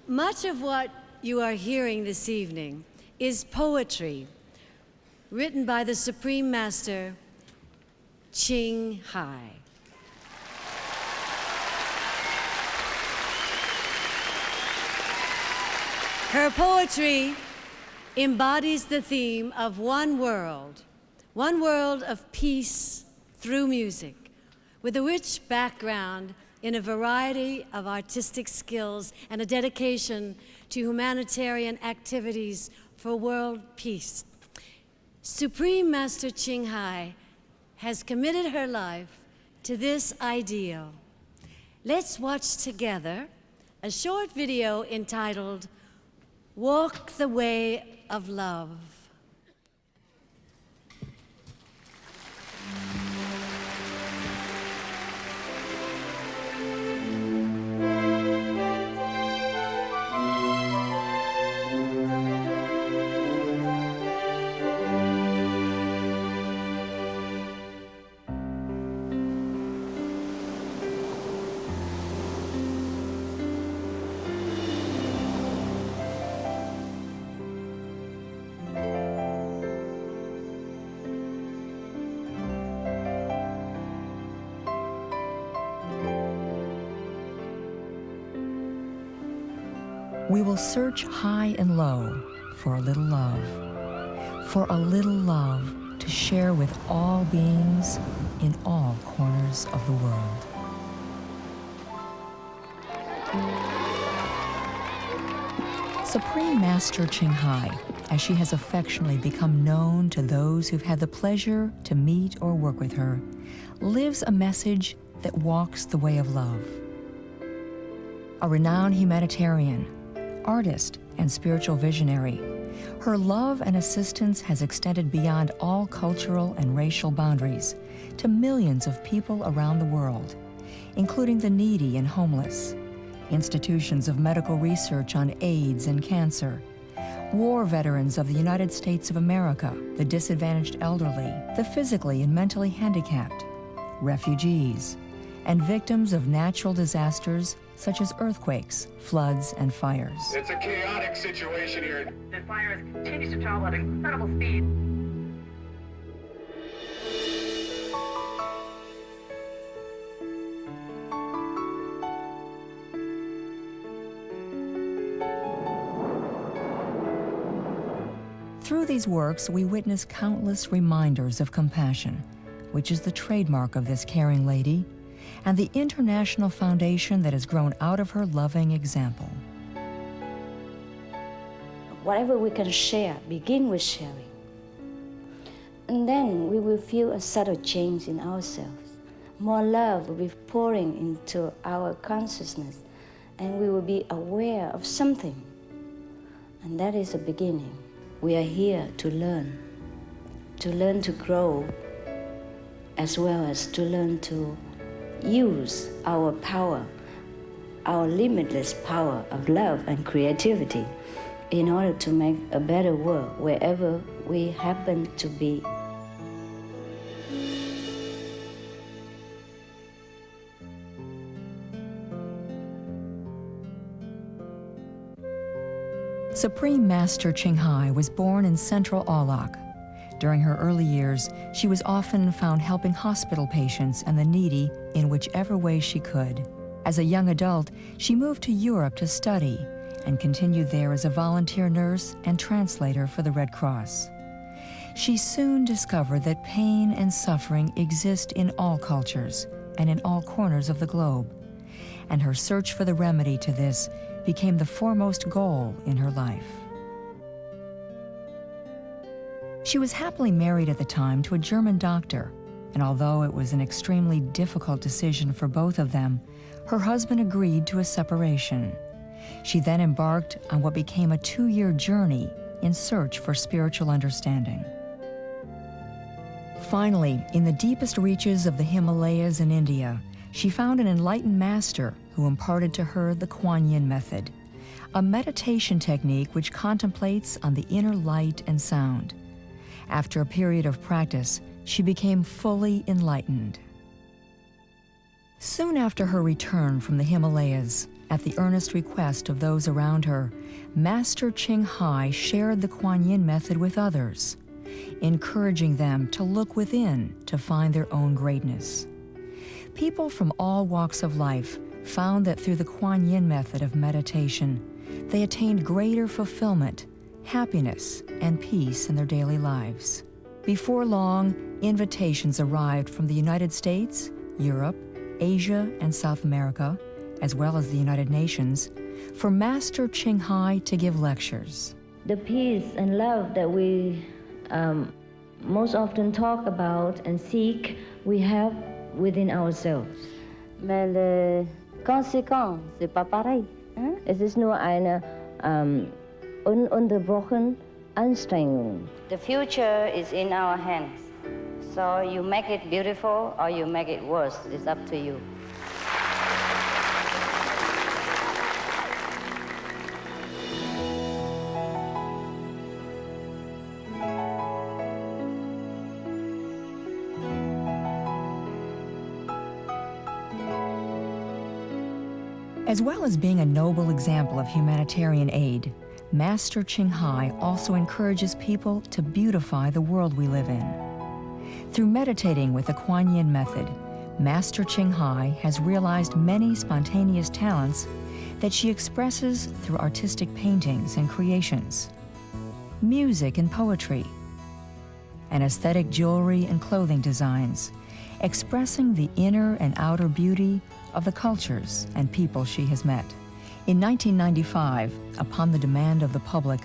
Much of what you are hearing this evening is poetry written by the Supreme Master, Ching Hai. Her poetry embodies the theme of one world of peace through music, with a rich background in a variety of artistic skills and a dedication to humanitarian activities for world peace. Supreme Master Ching Hai has committed her life to this ideal. Let's watch together a short video entitled Walk the Way of Love. We will search high and low for a little love to share with all beings in all corners of the world. Supreme Master Ching Hai, as she has affectionately become known to those who've had the pleasure to meet or work with her, lives a message that walks the way of love. A renowned humanitarian, artist, and spiritual visionary, her love and assistance has extended beyond all cultural and racial boundaries to millions of people around the world, including the needy and homeless, institutions of medical research on AIDS and cancer, war veterans of the United States of America, the disadvantaged elderly, the physically and mentally handicapped, refugees, and victims of natural disasters such as earthquakes, floods, and fires. It's a chaotic situation here. The fire continues to travel at incredible speed. Through these works, we witness countless reminders of compassion, which is the trademark of this caring lady, and the international foundation that has grown out of her loving example. Whatever we can share, begin with sharing. And then we will feel a subtle change in ourselves. More love will be pouring into our consciousness, and we will be aware of something. And that is a beginning. We are here to learn to grow, as well as to learn to use our power, our limitless power of love and creativity in order to make a better world wherever we happen to be. Supreme Master Ching Hai was born in central Aulak. During her early years, she was often found helping hospital patients and the needy in whichever way she could. As a young adult, she moved to Europe to study and continued there as a volunteer nurse and translator for the Red Cross. She soon discovered that pain and suffering exist in all cultures and in all corners of the globe, and her search for the remedy to this became the foremost goal in her life. She was happily married at the time to a German doctor, and although it was an extremely difficult decision for both of them, her husband agreed to a separation. She then embarked on what became a 2-year journey in search for spiritual understanding. Finally, in the deepest reaches of the Himalayas in India, she found an enlightened master who imparted to her the Kuan Yin method, a meditation technique which contemplates on the inner light and sound. After a period of practice, she became fully enlightened. Soon after her return from the Himalayas, at the earnest request of those around her, Master Ching Hai shared the Kuan Yin method with others, encouraging them to look within to find their own greatness. People from all walks of life found that through the Kuan Yin method of meditation, they attained greater fulfillment, happiness, and peace in their daily lives. Before long, invitations arrived from the United States, Europe, Asia, and South America, as well as the United Nations, for Master Ching Hai to give lectures. The peace and love that we most often talk about and seek, we have within ourselves. Mais les conséquences, c'est pas pareil. Es ist nur eine ununterbrochen Anstrengung. The future is in our hands. So you make it beautiful or you make it worse. It's up to you. As well as being a noble example of humanitarian aid, Master Ching Hai also encourages people to beautify the world we live in. Through meditating with the Kuan Yin method, Master Ching Hai has realized many spontaneous talents that she expresses through artistic paintings and creations, music and poetry, and aesthetic jewelry and clothing designs, expressing the inner and outer beauty of the cultures and people she has met. In 1995, upon the demand of the public,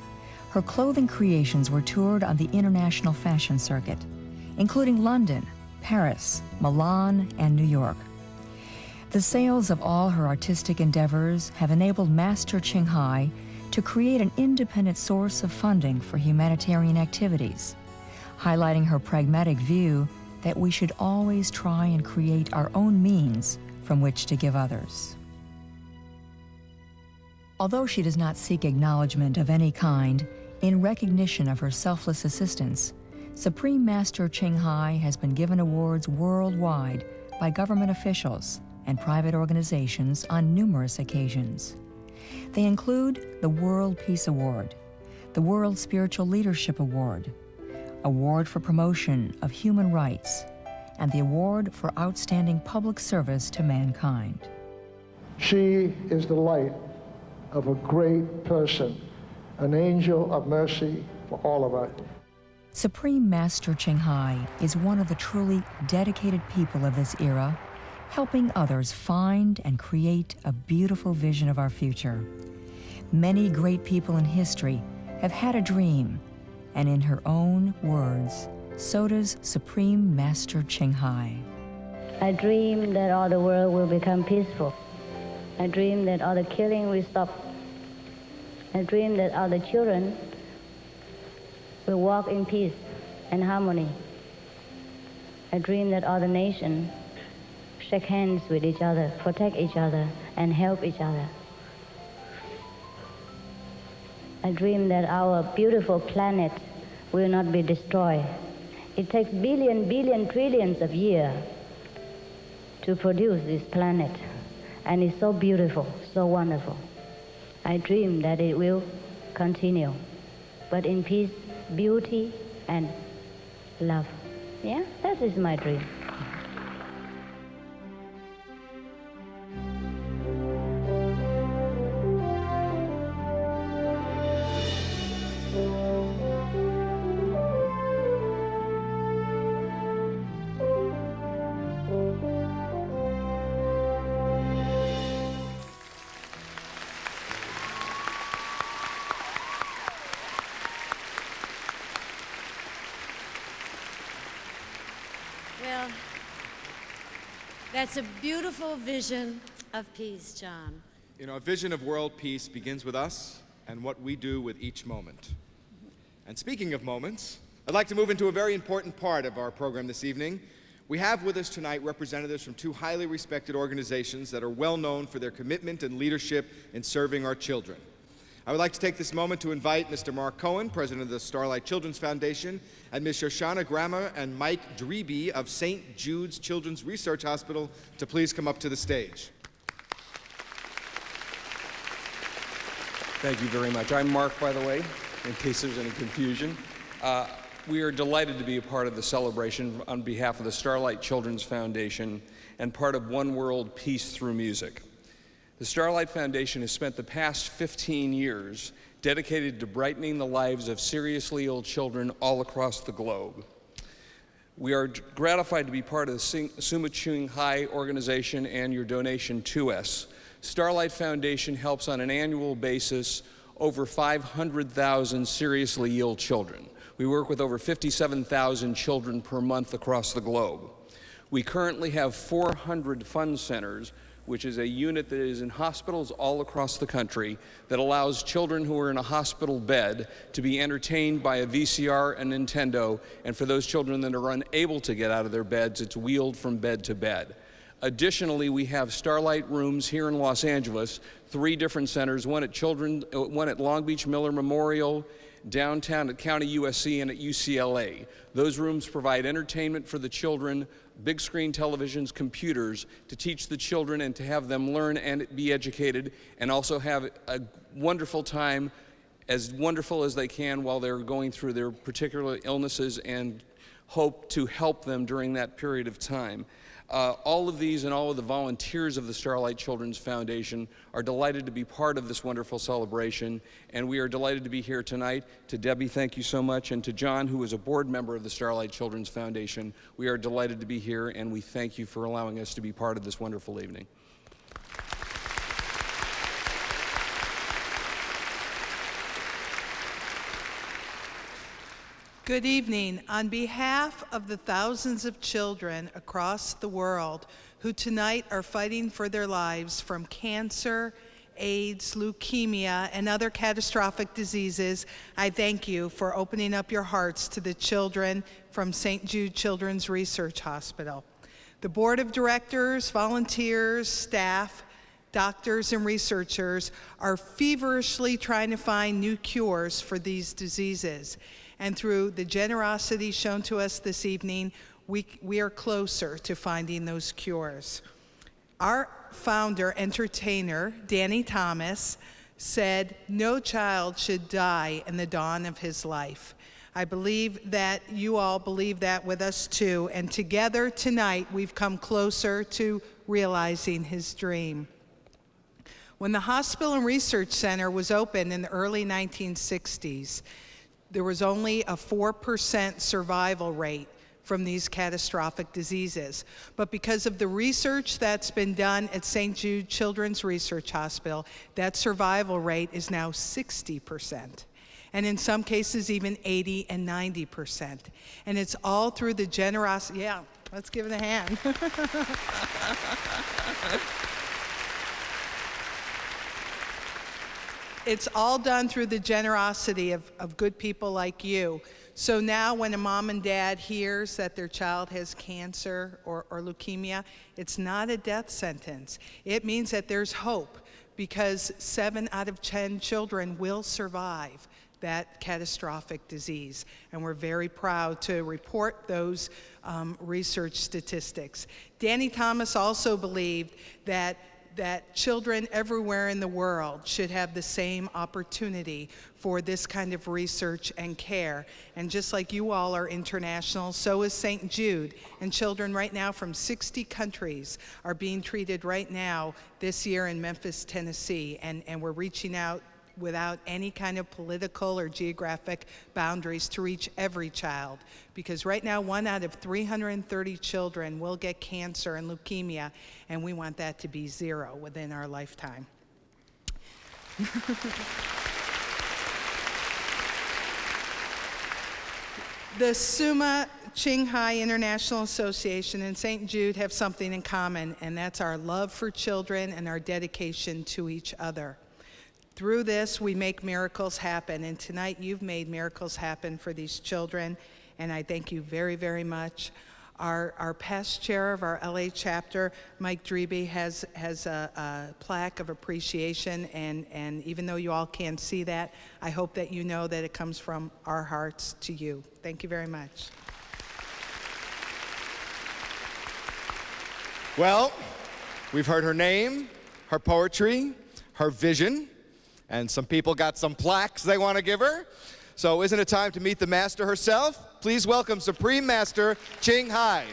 her clothing creations were toured on the international fashion circuit, including London, Paris, Milan, and New York. The sales of all her artistic endeavors have enabled Master Ching Hai to create an independent source of funding for humanitarian activities, highlighting her pragmatic view that we should always try and create our own means from which to give others. Although she does not seek acknowledgement of any kind, in recognition of her selfless assistance, Supreme Master Ching Hai has been given awards worldwide by government officials and private organizations on numerous occasions. They include the World Peace Award, the World Spiritual Leadership Award, Award for Promotion of Human Rights, and the Award for Outstanding Public Service to Mankind. She is the light of a great person, an angel of mercy for all of us. Supreme Master Ching Hai is one of the truly dedicated people of this era, helping others find and create a beautiful vision of our future. Many great people in history have had a dream, and in her own words, so does Supreme Master Ching Hai. I dream that all the world will become peaceful. I dream that all the killing will stop. I dream that all the children will walk in peace and harmony. I dream that all the nations shake hands with each other, protect each other, and help each other. I dream that our beautiful planet will not be destroyed. It takes billion, trillions of years to produce this planet, and it's so beautiful, so wonderful. I dream that it will continue, but in peace, beauty, and love. Yeah, that is my dream. Well, that's a beautiful vision of peace, John. You know, a vision of world peace begins with us and what we do with each moment. And speaking of moments, I'd like to move into a very important part of our program this evening. We have with us tonight representatives from two highly respected organizations that are well known for their commitment and leadership in serving our children. I would like to take this moment to invite Mr. Mark Cohen, president of the Starlight Children's Foundation, and Ms. Shoshana Grammer and Mike Dreby of St. Jude's Children's Research Hospital to please come up to the stage. Thank you very much. I'm Mark, by the way, in case there's any confusion. We are delighted to be a part of the celebration on behalf of the Starlight Children's Foundation and part of One World Peace Through Music. The Starlight Foundation has spent the past 15 years dedicated to brightening the lives of seriously ill children all across the globe. We are gratified to be part of the Summa Chung Hai organization and your donation to us. Starlight Foundation helps on an annual basis over 500,000 seriously ill children. We work with over 57,000 children per month across the globe. We currently have 400 fun centers, which is a unit that is in hospitals all across the country that allows children who are in a hospital bed to be entertained by a VCR and Nintendo, and for those children that are unable to get out of their beds, it's wheeled from bed to bed. Additionally, we have Starlight rooms here in Los Angeles, 3 different centers, one at Long Beach Miller Memorial, downtown at County USC, and at UCLA. Those rooms provide entertainment for the children, big screen televisions, computers, to teach the children and to have them learn and be educated, and also have a wonderful time, as wonderful as they can while they're going through their particular illnesses, and hope to help them during that period of time. All of these and all of the volunteers of the Starlight Children's Foundation are delighted to be part of this wonderful celebration, and we are delighted to be here tonight. To Debbie, thank you so much, and to John, who is a board member of the Starlight Children's Foundation, we are delighted to be here, and we thank you for allowing us to be part of this wonderful evening. Good evening. On behalf of the thousands of children across the world who tonight are fighting for their lives from cancer, AIDS, leukemia, and other catastrophic diseases, I thank you for opening up your hearts to the children from St. Jude Children's Research Hospital. The board of directors, volunteers, staff, doctors, and researchers are feverishly trying to find new cures for these diseases. And through the generosity shown to us this evening, we are closer to finding those cures. Our founder, entertainer, Danny Thomas, said, "No child should die in the dawn of his life." I believe that you all believe that with us too, and together tonight we've come closer to realizing his dream. When the Hospital and Research Center was opened in the early 1960s, there was only a 4% survival rate from these catastrophic diseases. But because of the research that's been done at St. Jude Children's Research Hospital, that survival rate is now 60%. And in some cases, even 80 and 90%. And it's all through the generosity. Yeah, let's give it a hand. It's all done through the generosity of good people like you. So now when a mom and dad hears that their child has cancer or leukemia, it's not a death sentence. It means that there's hope, because 7 out of 10 children will survive that catastrophic disease. And we're very proud to report those research statistics. Danny Thomas also believed that children everywhere in the world should have the same opportunity for this kind of research and care. And just like you all are international, so is St. Jude. And children right now from 60 countries are being treated right now this year in Memphis, Tennessee. And we're reaching out without any kind of political or geographic boundaries to reach every child. Because right now, 1 out of 330 children will get cancer and leukemia, and we want that to be 0 within our lifetime. The Summa Chung Hai International Association and St. Jude have something in common, and that's our love for children and our dedication to each other. Through this, we make miracles happen, and tonight you've made miracles happen for these children, and I thank you very, very much. Our past chair of our LA chapter, Mike Dreby, has a plaque of appreciation, and even though you all can't see that, I hope that you know that it comes from our hearts to you. Thank you very much. Well, we've heard her name, her poetry, her vision, and some people got some plaques they want to give her. So isn't it time to meet the master herself? Please welcome Supreme Master Ching Hai.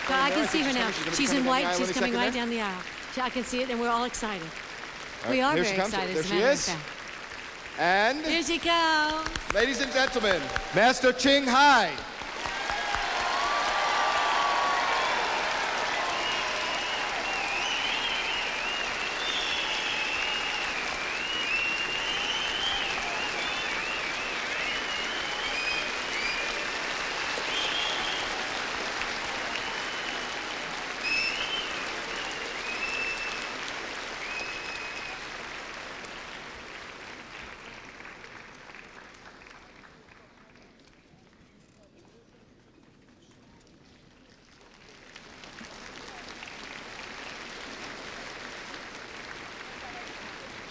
I can see her now. She's in white. She's coming right down. down the aisle. I can see it, and we're all excited. Right, We are here very she comes. excited. There as a she matter of is. fact. And, Here she comes. ladies and gentlemen, Master Ching Hai.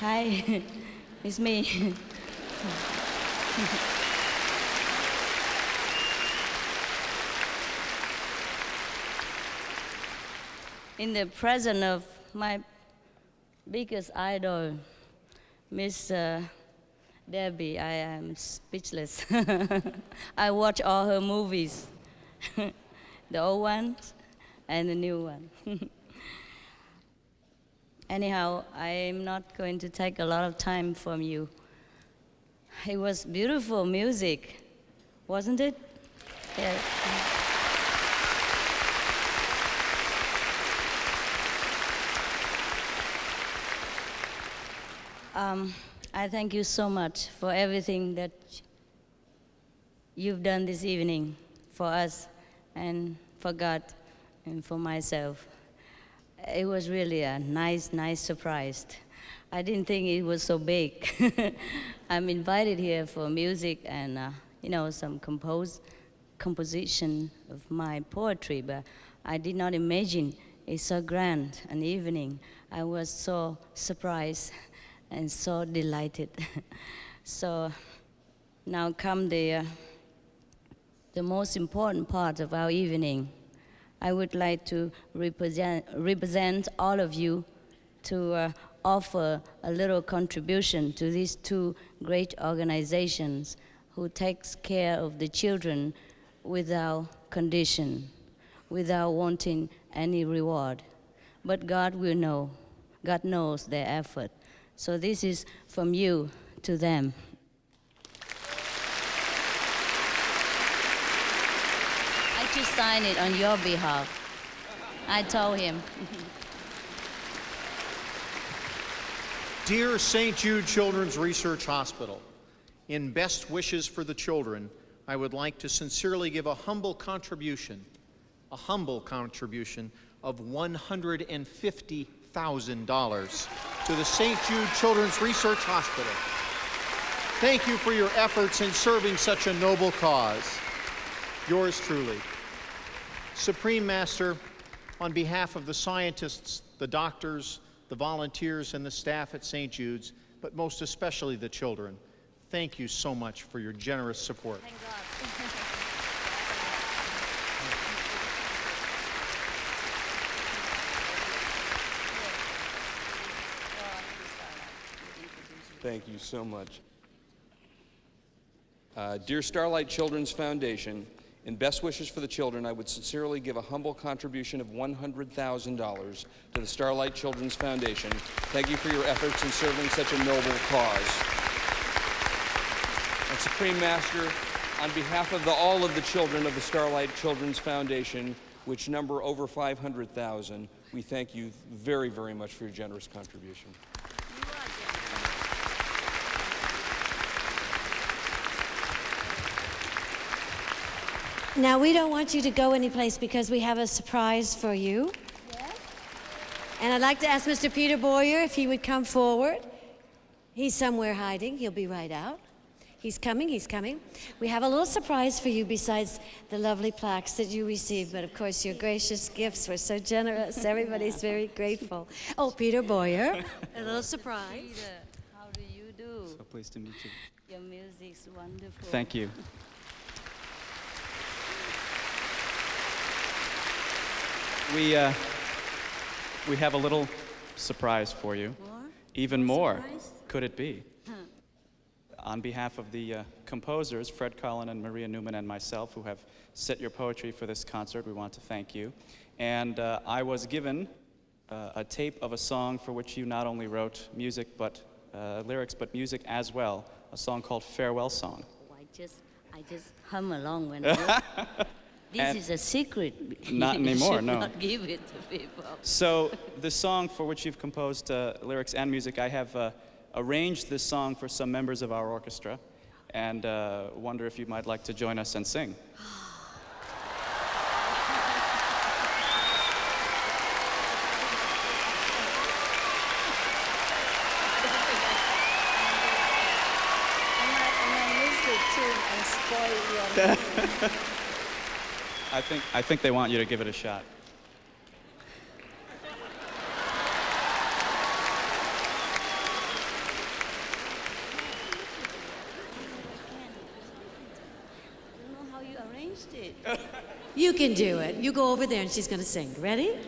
Hi, it's me. In the presence of my biggest idol, Miss Debbie, I am speechless. I watch all her movies, the old ones and the new one. Anyhow, I'm not going to take a lot of time from you. It was beautiful music, wasn't it? Yeah. I thank you so much for everything that you've done this evening for us and for God and for myself. It was really a nice surprise. I didn't think it was so big. I'm invited here for music and, some composition of my poetry, but I did not imagine it's so grand an evening. I was so surprised and so delighted. So now come the most important part of our evening. I would like to represent all of you to offer a little contribution to these two great organizations who takes care of the children without condition, without wanting any reward. But God will know. God knows their effort. So this is from you to them. I just signed it on your behalf. I told him. Dear St. Jude Children's Research Hospital, in best wishes for the children, I would like to sincerely give a humble contribution of $150,000 to the St. Jude Children's Research Hospital. Thank you for your efforts in serving such a noble cause. Yours truly. Supreme Master, on behalf of the scientists, the doctors, the volunteers, and the staff at St. Jude's, but most especially the children, thank you so much for your generous support. Thank God. Thank you so much. Dear Starlight Children's Foundation, in best wishes for the children, I would sincerely give a humble contribution of $100,000 to the Starlight Children's Foundation. Thank you for your efforts in serving such a noble cause. And Supreme Master, on behalf of all of the children of the Starlight Children's Foundation, which number over 500,000, we thank you very, very much for your generous contribution. Now, we don't want you to go anyplace because we have a surprise for you. Yes? And I'd like to ask Mr. Peter Boyer if he would come forward. He's somewhere hiding. He'll be right out. He's coming, he's coming. We have a little surprise for you besides the lovely plaques that you received, but of course your gracious gifts were so generous. Everybody's very grateful. Oh, Peter Boyer, a little surprise. Peter, how do you do? So pleased to meet you. Your music's wonderful. Thank you. We have a little surprise for you. More? Even more, Surprise? could it be? Huh. On behalf of the composers, Fred Collin and Maria Newman and myself, who have set your poetry for this concert, we want to thank you. And I was given a tape of a song for which you not only wrote music, but lyrics, but music as well, a song called Farewell Song. Oh, I just hum along when I This And is a secret. not You anymore, should no. not give it to people. So the song for which you've composed lyrics and music, I have arranged this song for some members of our orchestra, and wonder if you might like to join us and sing. I think they want you to give it a shot. I don't know how you arranged it. You can do it. You go over there and she's going to sing. Ready?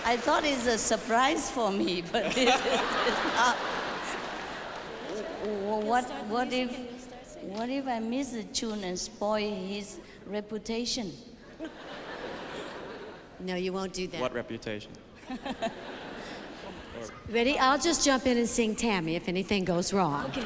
I thought it's a surprise for me, but it's not. What if I miss the tune and spoil his reputation? No, you won't do that. What reputation? Ready? I'll just jump in and sing Tammy if anything goes wrong. Okay.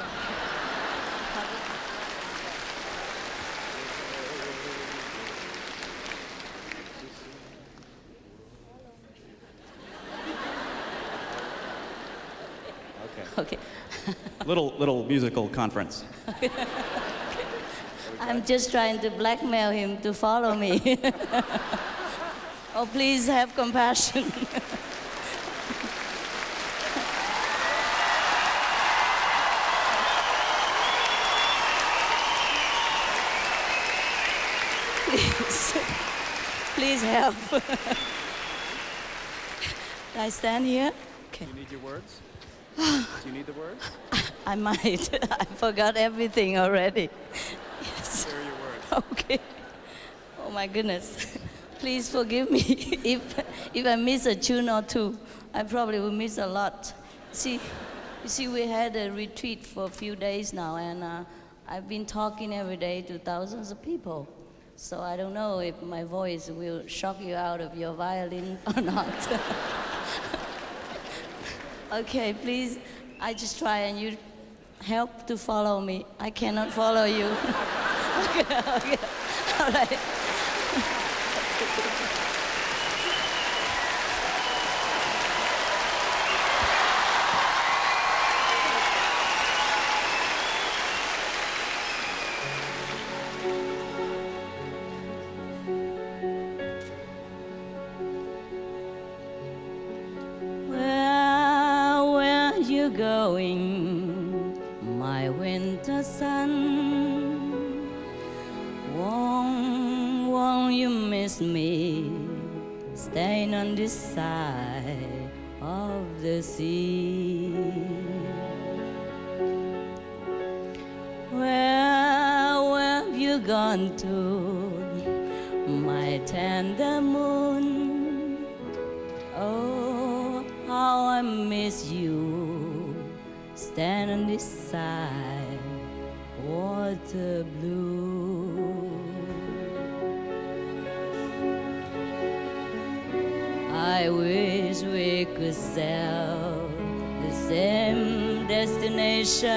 Okay. Little musical conference. I'm just trying to blackmail him to follow me. Oh, please have compassion. Please help. Can I stand here? Okay. Do you need your words? Do you need the words? I might. I forgot everything already. Yes. Here are your words. Okay. Oh my goodness. Please forgive me if I miss a tune or two. I probably will miss a lot. You see, we had a retreat for a few days now, and I've been talking every day to thousands of people. So I don't know if my voice will shock you out of your violin or not. Okay, please, I just try and you help to follow me. I cannot follow you. Okay, all right. Where you going, my winter sun? Won't you miss me, staying on this side of the sea? Where have you gone to, my tender moon? Oh, how I miss you, stand on this side, water blue. I wish we could sail the same destination.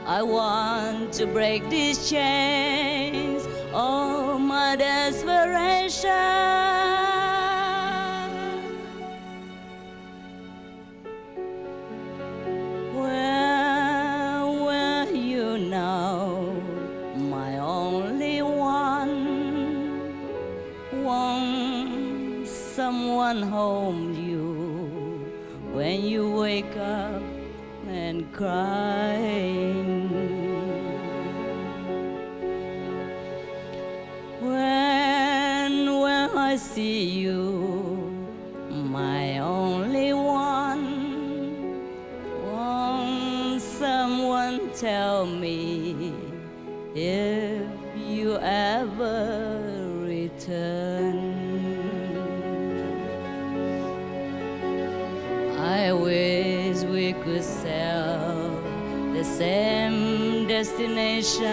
I want to break these chains, oh my desperation. Where you now, my only one? Won't someone hold you when you wake up and crying. When I see you, my only one, won't someone tell me if you ever return? I wish we could sail the same destination.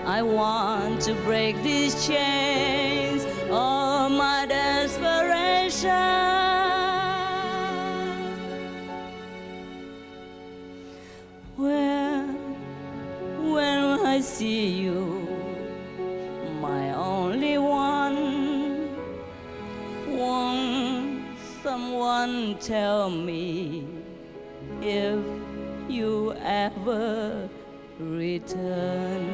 I want to break these chains of my desperation. When I see you, my only one, won't someone tell me if you ever return?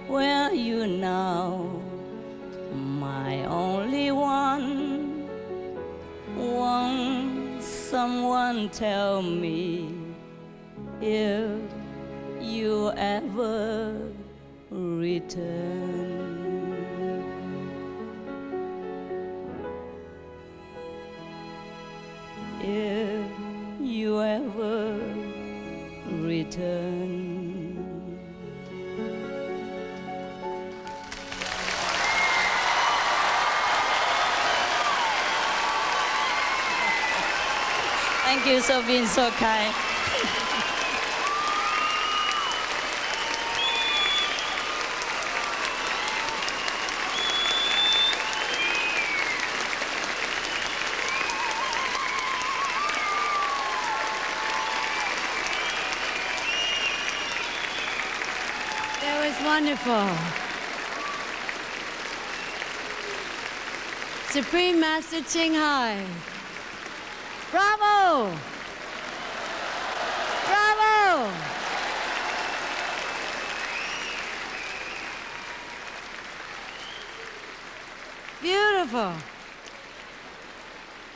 Where are you now, my only one? Won't someone tell me if you ever return? If you ever return. Thank you for being so kind. That was wonderful. Supreme Master Ching Hai. Bravo! Bravo! Beautiful.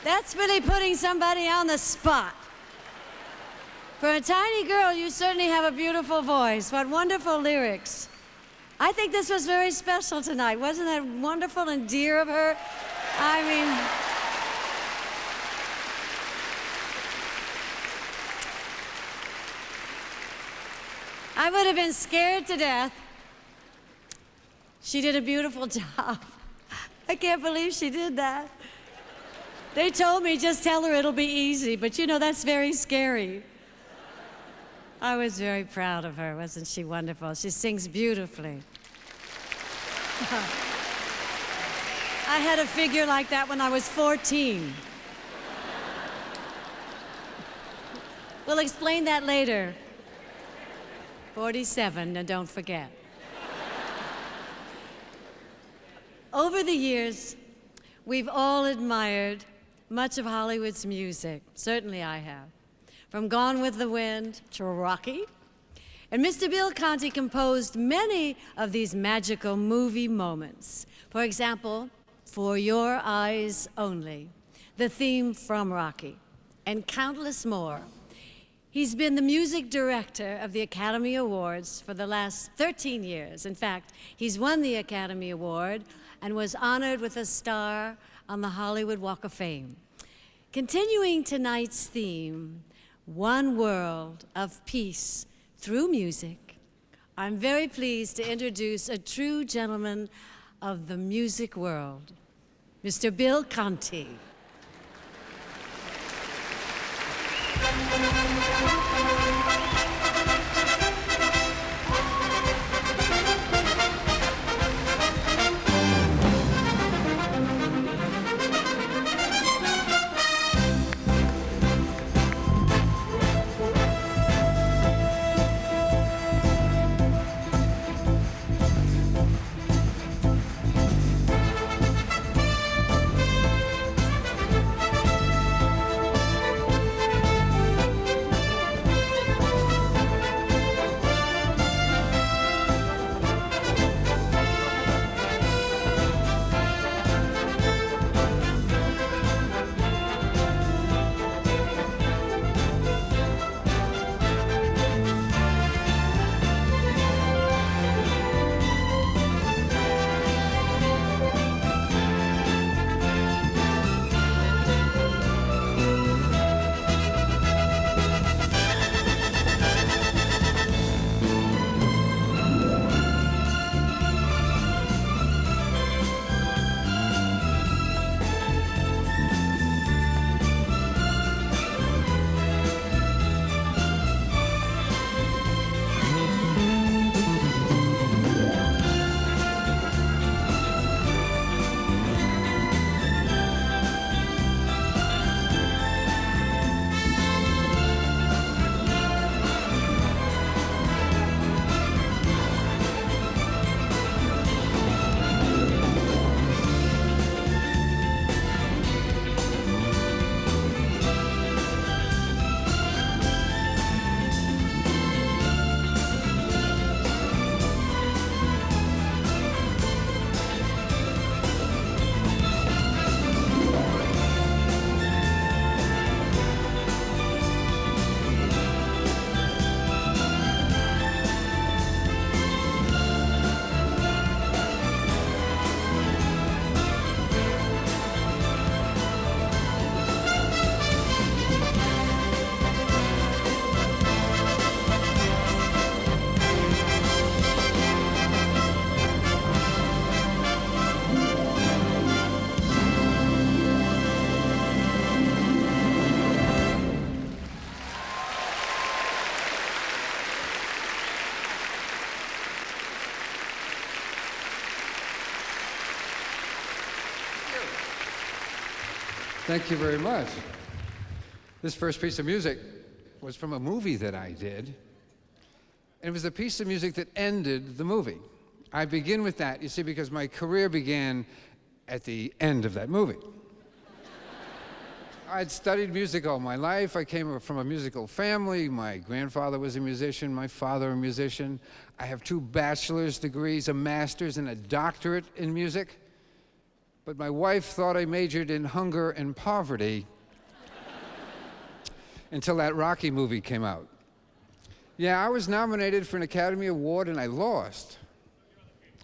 That's really putting somebody on the spot. For a tiny girl, you certainly have a beautiful voice. What wonderful lyrics. I think this was very special tonight. Wasn't that wonderful and dear of her? I mean, I would have been scared to death. She did a beautiful job. I can't believe she did that. They told me just tell her it'll be easy, but you know, that's very scary. I was very proud of her. Wasn't she wonderful? She sings beautifully. I had a figure like that when I was 14. We'll explain that later. 47, now don't forget. Over the years, we've all admired much of Hollywood's music. Certainly I have. From Gone with the Wind to Rocky. And Mr. Bill Conti composed many of these magical movie moments. For example, For Your Eyes Only, the theme from Rocky, and countless more. He's been the music director of the Academy Awards for the last 13 years. In fact, he's won the Academy Award and was honored with a star on the Hollywood Walk of Fame. Continuing tonight's theme, One World of Peace through music, I'm very pleased to introduce a true gentleman of the music world, Mr. Bill Conti. Thank you very much. This first piece of music was from a movie that I did. It was a piece of music that ended the movie. I begin with that, you see, because my career began at the end of that movie. I'd studied music all my life. I came from a musical family. My grandfather was a musician, my father a musician. I have 2 bachelor's degrees, a master's, and a doctorate in music. But my wife thought I majored in hunger and poverty until that Rocky movie came out. Yeah, I was nominated for an Academy Award and I lost,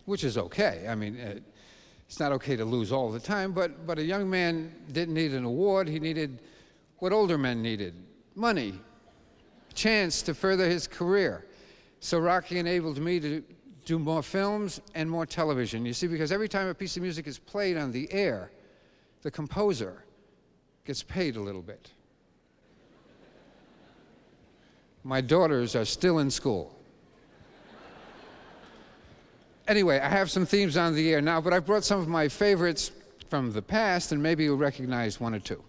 which is okay. I mean, it's not okay to lose all the time, but a young man didn't need an award. He needed what older men needed: money, a chance to further his career. So Rocky enabled me to do more films and more television. You see, because every time a piece of music is played on the air, the composer gets paid a little bit. My daughters are still in school. Anyway, I have some themes on the air now, but I've brought some of my favorites from the past, and maybe you'll recognize 1 or 2.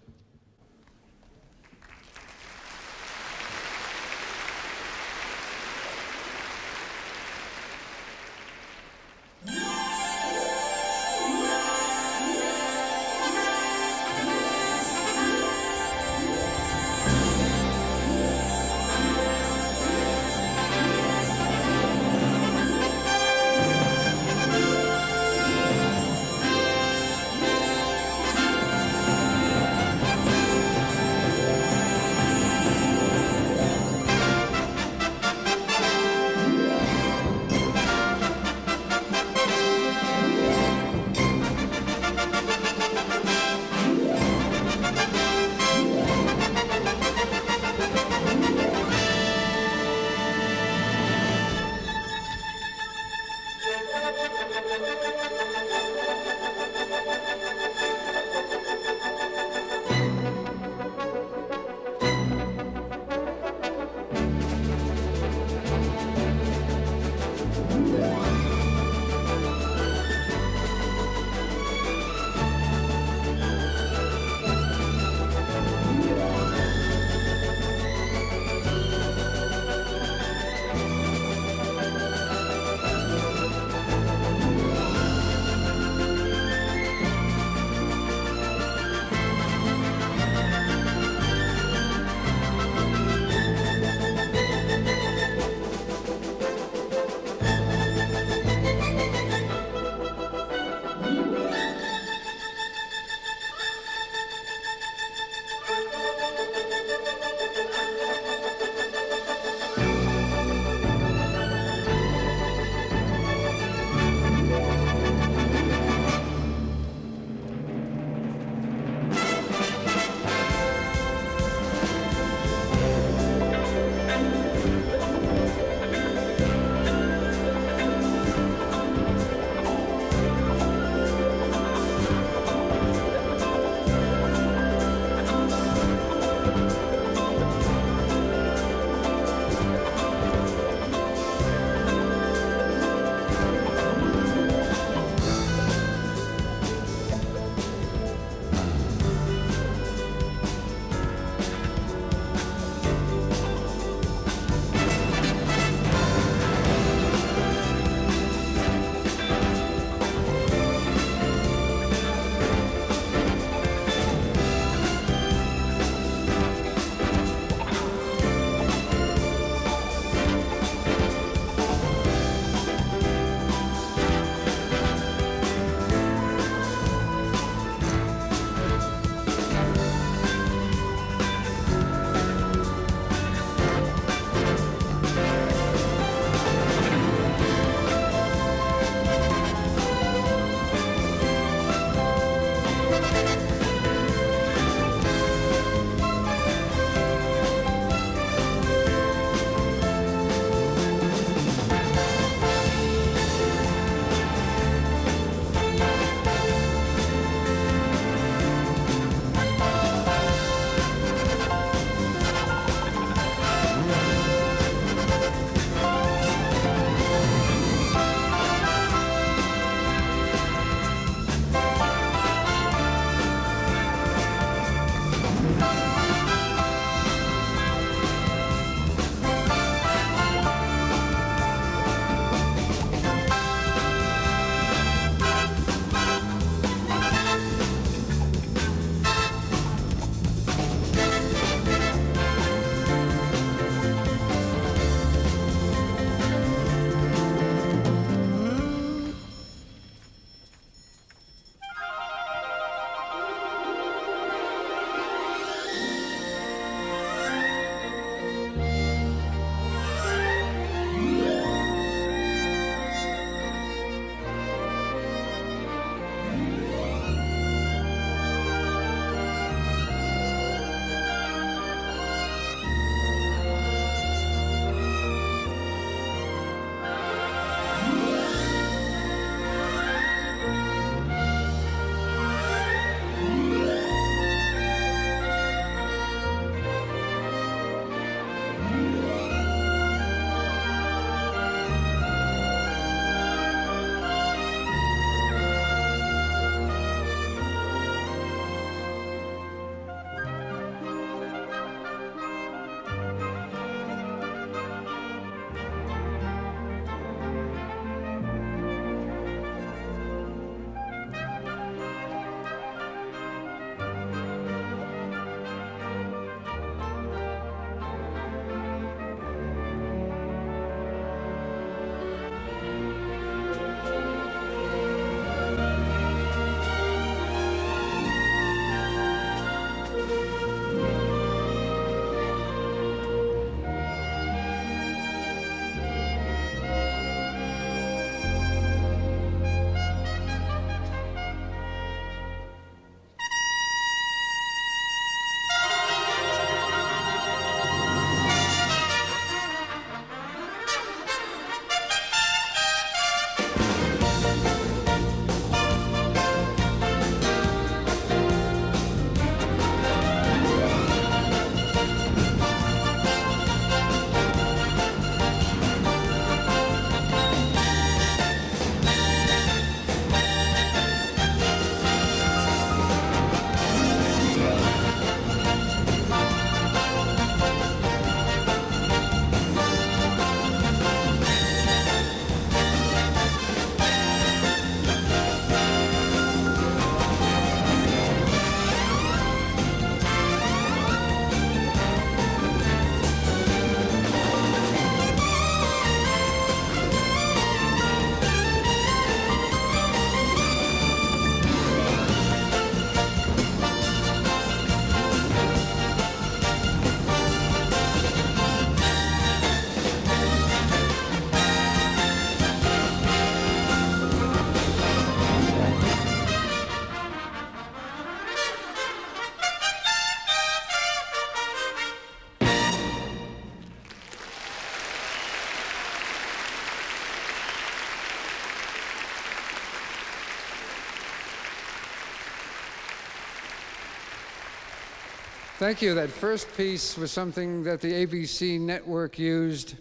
Thank you. That first piece was something that the ABC network used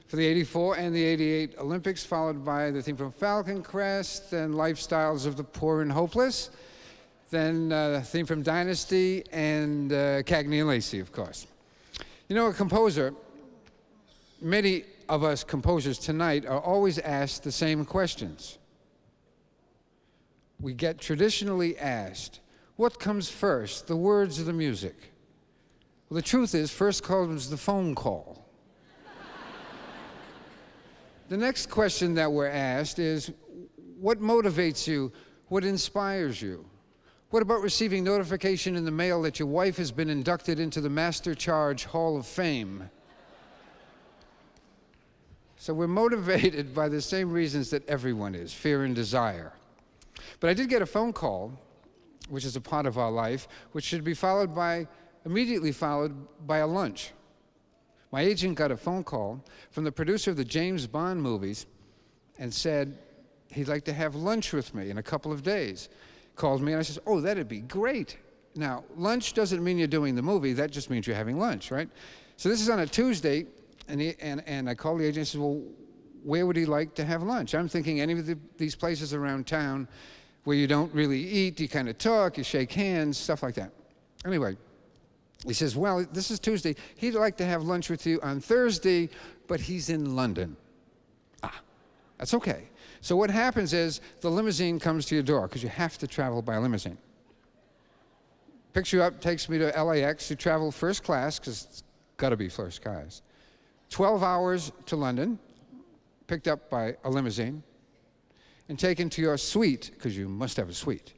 for the 84 and the 88 Olympics, followed by the theme from Falcon Crest, then Lifestyles of the Poor and Hopeless, then the theme from Dynasty, and Cagney and Lacey, of course. You know, a composer, many of us composers tonight are always asked the same questions. We get traditionally asked, what comes first, the words or the music? Well, the truth is, first comes the phone call. The next question that we're asked is, what motivates you? What inspires you? What about receiving notification in the mail that your wife has been inducted into the Master Charge Hall of Fame? So we're motivated by the same reasons that everyone is, fear and desire. But I did get a phone call, which is a part of our life, which should be immediately followed by a lunch. My agent got a phone call from the producer of the James Bond movies and said he'd like to have lunch with me in a couple of days. Called me and I said, oh, that'd be great. Now, lunch doesn't mean you're doing the movie, that just means you're having lunch, right? So this is on a Tuesday, and I called the agent and said, well, where would he like to have lunch? I'm thinking any of these places around town where you don't really eat, you kind of talk, you shake hands, stuff like that. Anyway, he says, well, this is Tuesday. He'd like to have lunch with you on Thursday, but he's in London. That's okay. So what happens is the limousine comes to your door, because you have to travel by limousine. Picks you up, takes me to LAX. You travel first class, because it's got to be first class. 12 hours to London, picked up by a limousine, and taken to your suite, because you must have a suite.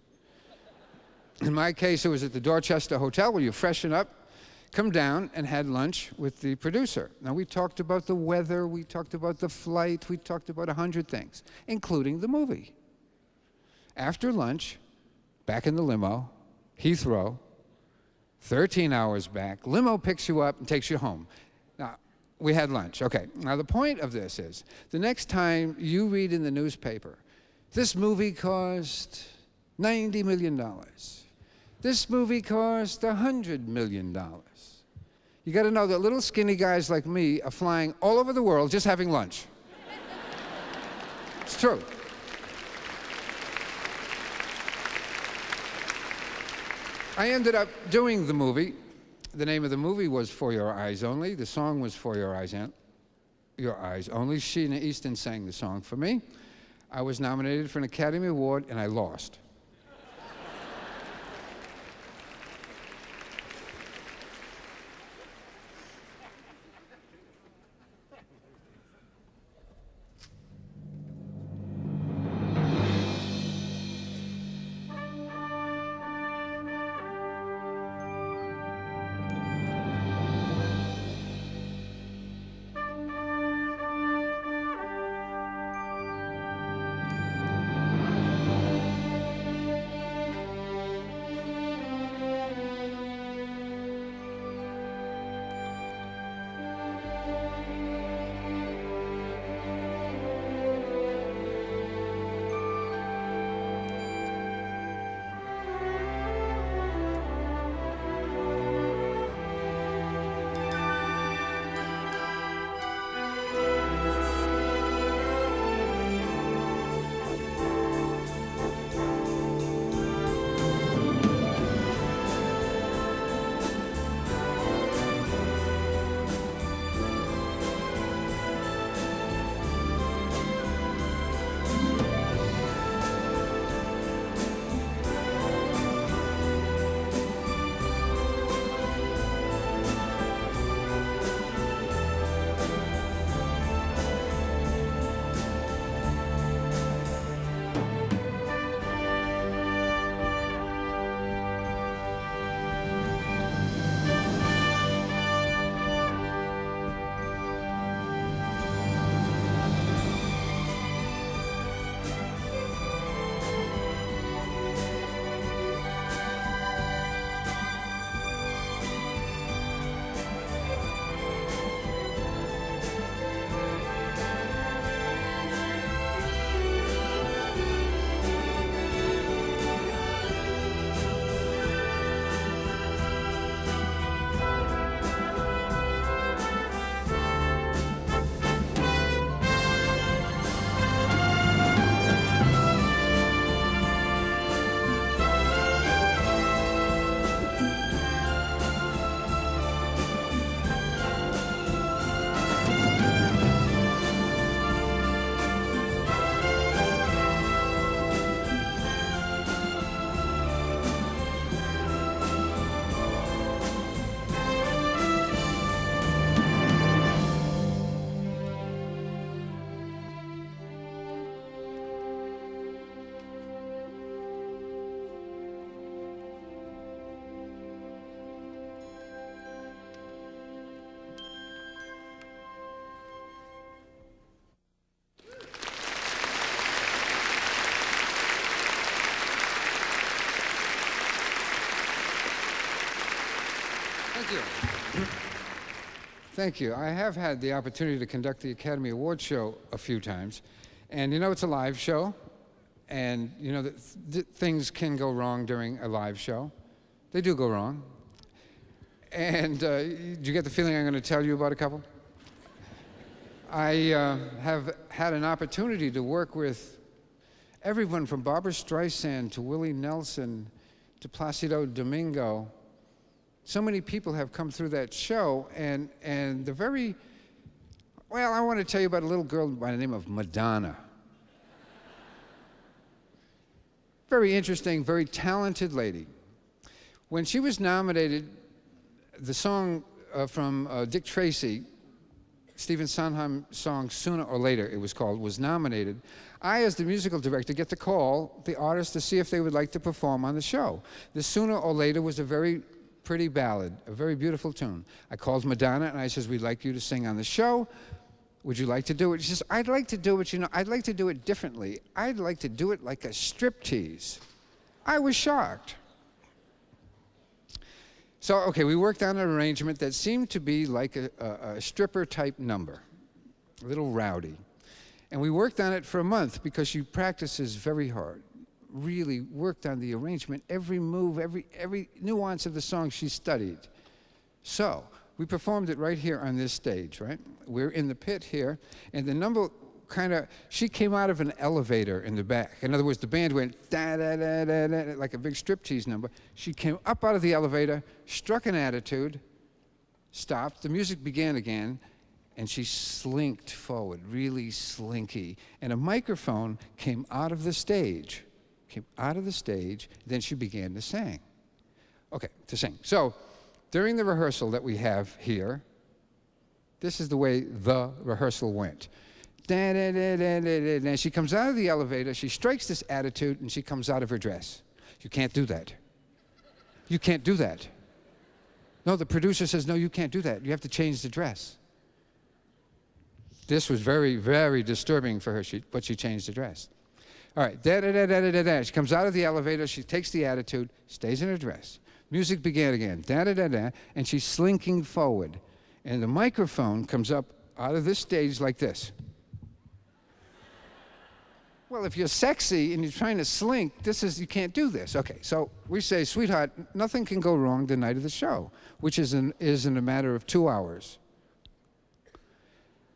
In my case, it was at the Dorchester Hotel, where you freshen up, come down, and had lunch with the producer. Now, we talked about the weather, we talked about the flight, we talked about 100 things, including the movie. After lunch, back in the limo, Heathrow, 13 hours back, limo picks you up and takes you home. Now, we had lunch. Okay, now the point of this is, the next time you read in the newspaper, this movie cost $90 million. This movie cost $100 million. You got to know that little skinny guys like me are flying all over the world just having lunch. It's true. I ended up doing the movie. The name of the movie was For Your Eyes Only. The song was For Your Eyes Only. Sheena Easton sang the song for me. I was nominated for an Academy Award, and I lost. Thank you. Thank you. I have had the opportunity to conduct the Academy Awards show a few times. And you know, it's a live show. And you know that things can go wrong during a live show. They do go wrong. And do you get the feeling I'm going to tell you about a couple? I have had an opportunity to work with everyone from Barbra Streisand to Willie Nelson to Placido Domingo. So many people have come through that show, and the very, well, I want to tell you about a little girl by the name of Madonna. Very interesting, very talented lady. When she was nominated, the song from Dick Tracy, Stephen Sondheim's song Sooner or Later, it was called, was nominated. I, as the musical director, get to call the artist to see if they would like to perform on the show. The Sooner or Later was a very pretty ballad, a very beautiful tune. I called Madonna and I says, we'd like you to sing on the show. Would you like to do it? She says, I'd like to do it, you know, I'd like to do it differently. I'd like to do it like a striptease. I was shocked. So, okay, we worked on an arrangement that seemed to be like a stripper-type number, a little rowdy. And we worked on it for a month because she practices very hard, really worked on the arrangement, every move, every nuance of the song she studied. So, we performed it right here on this stage, right? We're in the pit here, and the number she came out of an elevator in the back. In other words, the band went da-da-da-da-da, like a big striptease number. She came up out of the elevator, struck an attitude, stopped, the music began again, and she slinked forward, really slinky. And a microphone came out of the stage, then she began to sing. Okay, to sing. So, during the rehearsal that we have here, this is the way the rehearsal went. And she comes out of the elevator, she strikes this attitude, and she comes out of her dress. You can't do that. You can't do that. No, the producer says, no, you can't do that. You have to change the dress. This was very, very disturbing for her, but she changed the dress. All right, She comes out of the elevator, she takes the attitude, stays in her dress. Music began again, and she's slinking forward. And the microphone comes up out of this stage like this. Well, if you're sexy and you're trying to slink, you can't do this. Okay, so we say, sweetheart, nothing can go wrong the night of the show, which is in a matter of 2 hours.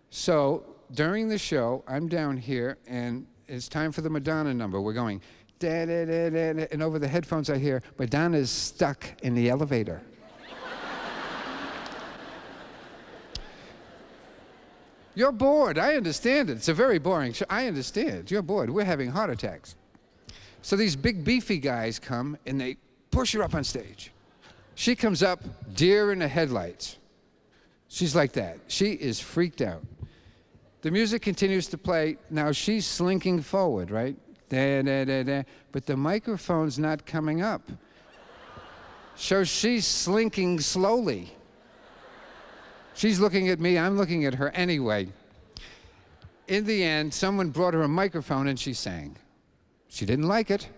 So during the show, I'm down here, and it's time for the Madonna number. We're going, da-da-da-da-da, and over the headphones I hear, Madonna's stuck in the elevator. You're bored. I understand it. It's a very boring show. I understand. You're bored. We're having heart attacks. So these big beefy guys come and they push her up on stage. She comes up, deer in the headlights. She's like that. She is freaked out. The music continues to play. Now she's slinking forward, right? Da-da-da-da. But the microphone's not coming up. So she's slinking slowly. She's looking at me, I'm looking at her anyway. In the end, someone brought her a microphone and she sang. She didn't like it,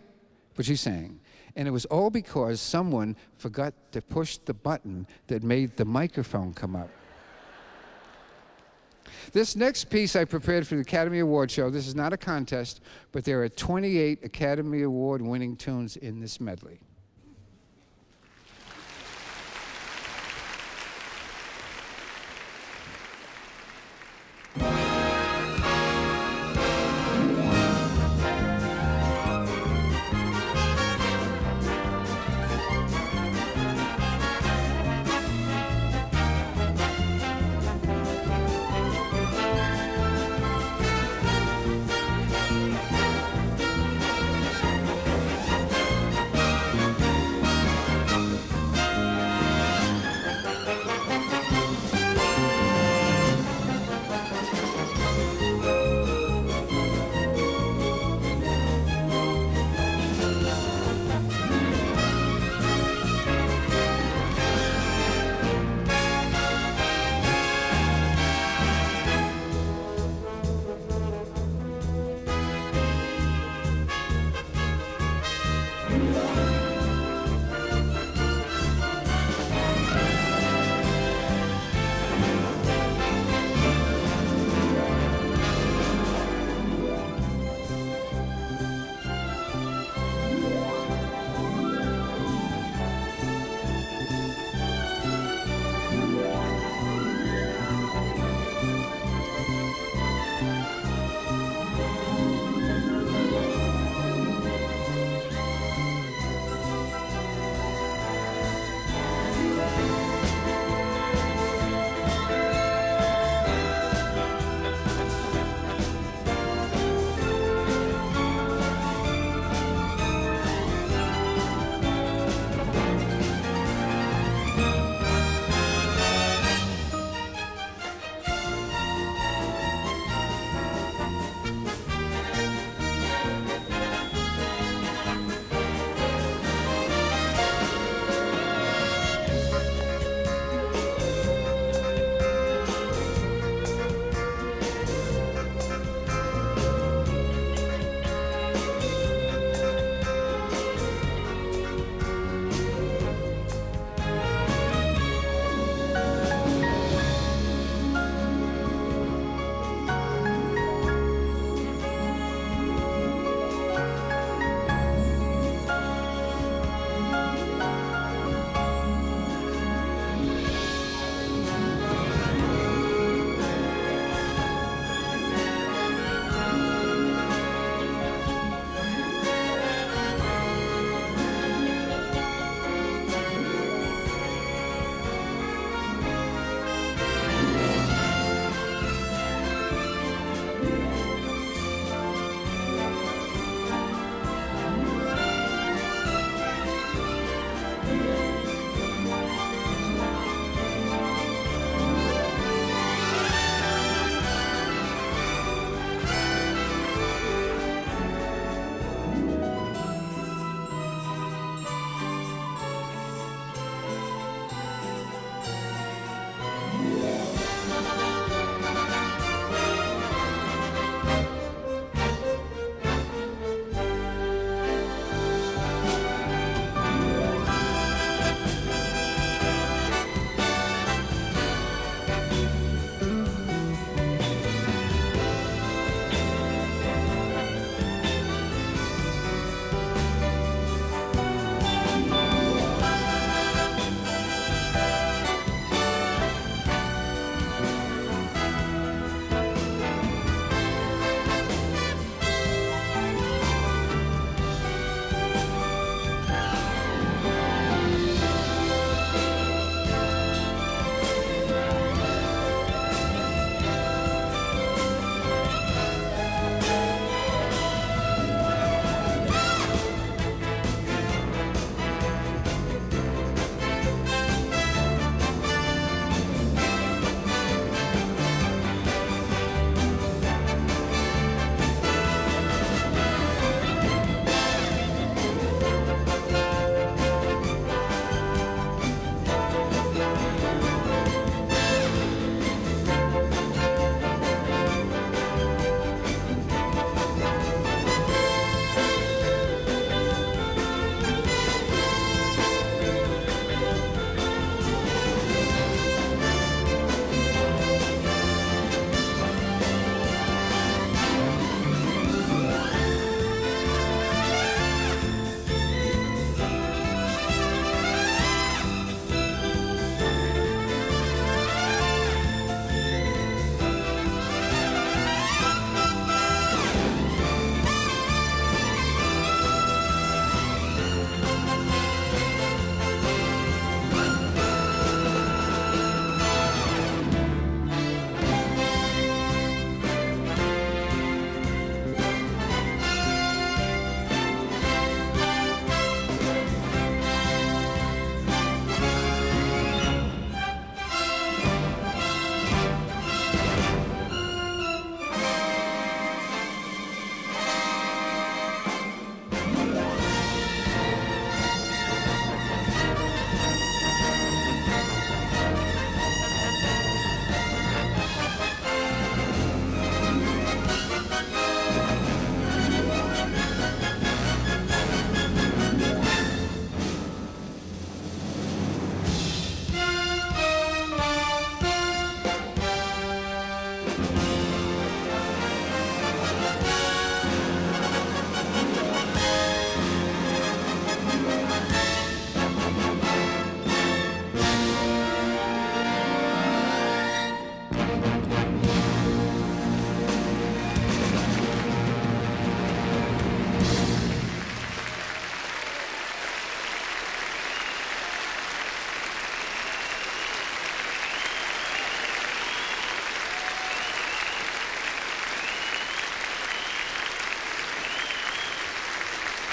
but she sang. And it was all because someone forgot to push the button that made the microphone come up. This next piece I prepared for the Academy Award show. This is not a contest, but there are 28 Academy Award winning tunes in this medley.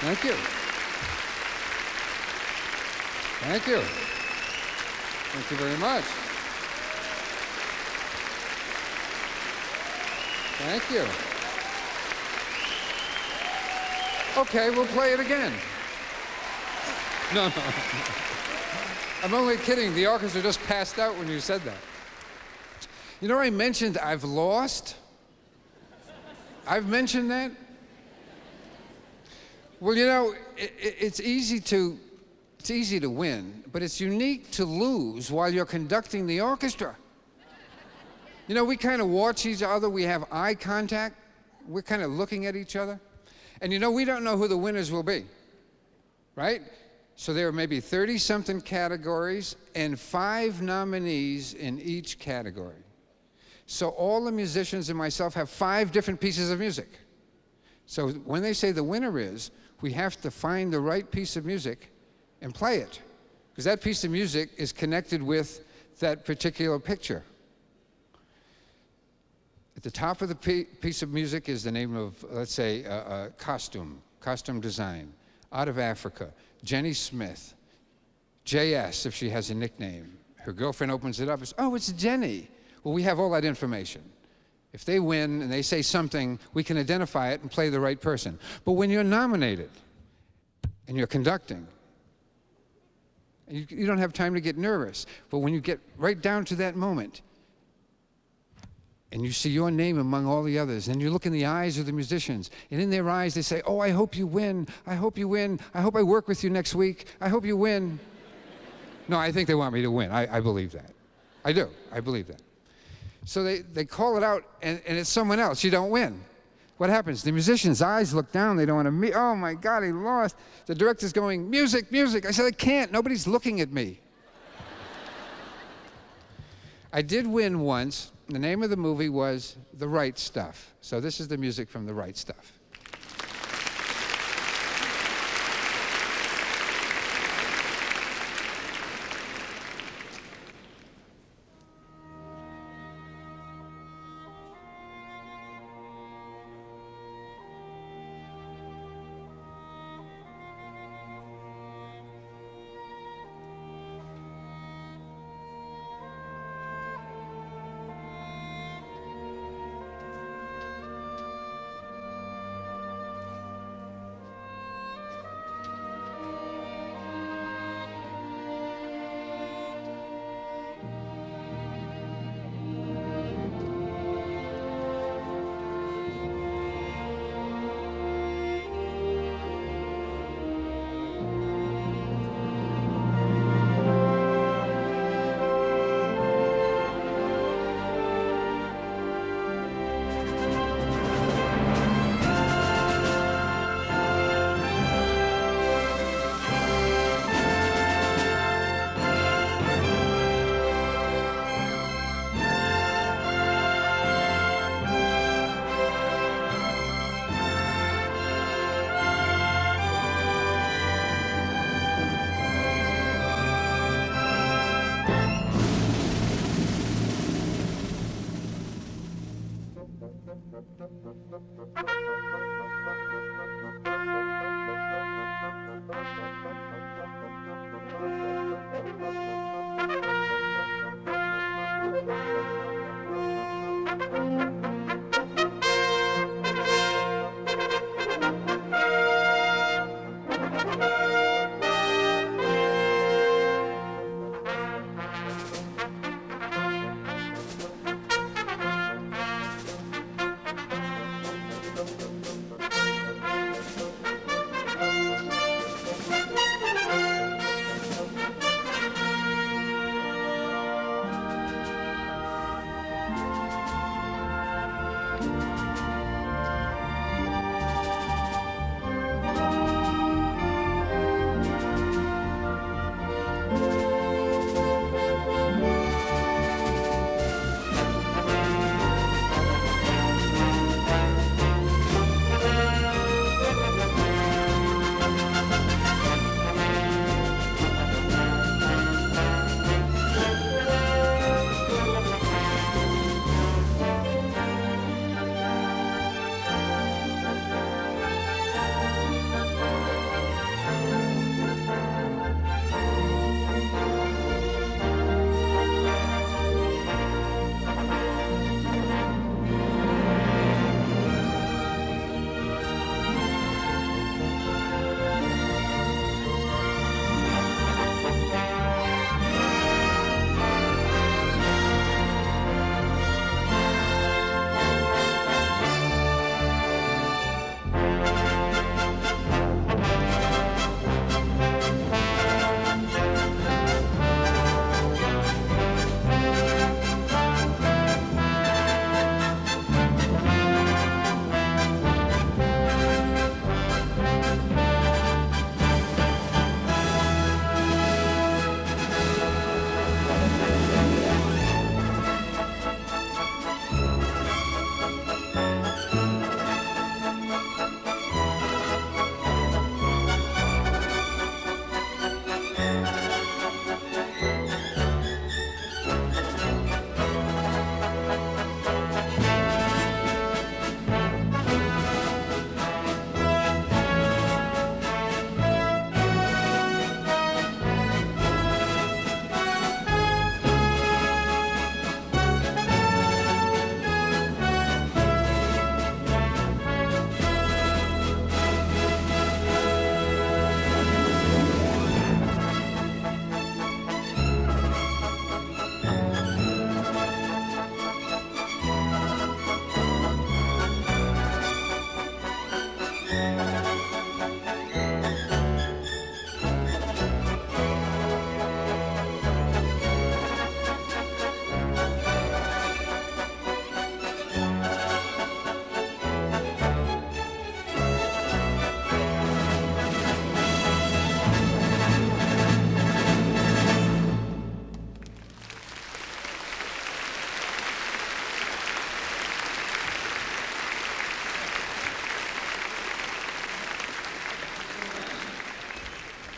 Thank you. Thank you. Thank you very much. Thank you. Okay, we'll play it again. No. I'm only kidding. The orchestra just passed out when you said that. You know, I mentioned I've lost. I've mentioned that. Well, you know, it's easy to win, but it's unique to lose while you're conducting the orchestra. You know, we kind of watch each other. We have eye contact. We're kind of looking at each other. And you know, we don't know who the winners will be, right? So there are maybe 30-something categories and 5 nominees in each category. So all the musicians and myself have 5 different pieces of music. So when they say the winner is, we have to find the right piece of music and play it, because that piece of music is connected with that particular picture. At the top of the piece of music is the name of, let's say, costume design, out of Africa, Jenny Smith, JS, if she has a nickname. Her girlfriend opens it up and says, oh, it's Jenny. Well, we have all that information. If they win and they say something, we can identify it and play the right person. But when you're nominated and you're conducting, you don't have time to get nervous. But when you get right down to that moment, and you see your name among all the others, and you look in the eyes of the musicians, and in their eyes they say, oh, I hope you win, I hope you win, I hope I work with you next week, I hope you win. No, I think they want me to win. I believe that. I do. I believe that. So they call it out, and it's someone else. You don't win. What happens? The musician's eyes look down. They don't want to meet. Oh, my God, he lost. The director's going, music, music. I said, I can't. Nobody's looking at me. I did win once. The name of the movie was The Right Stuff. So this is the music from The Right Stuff.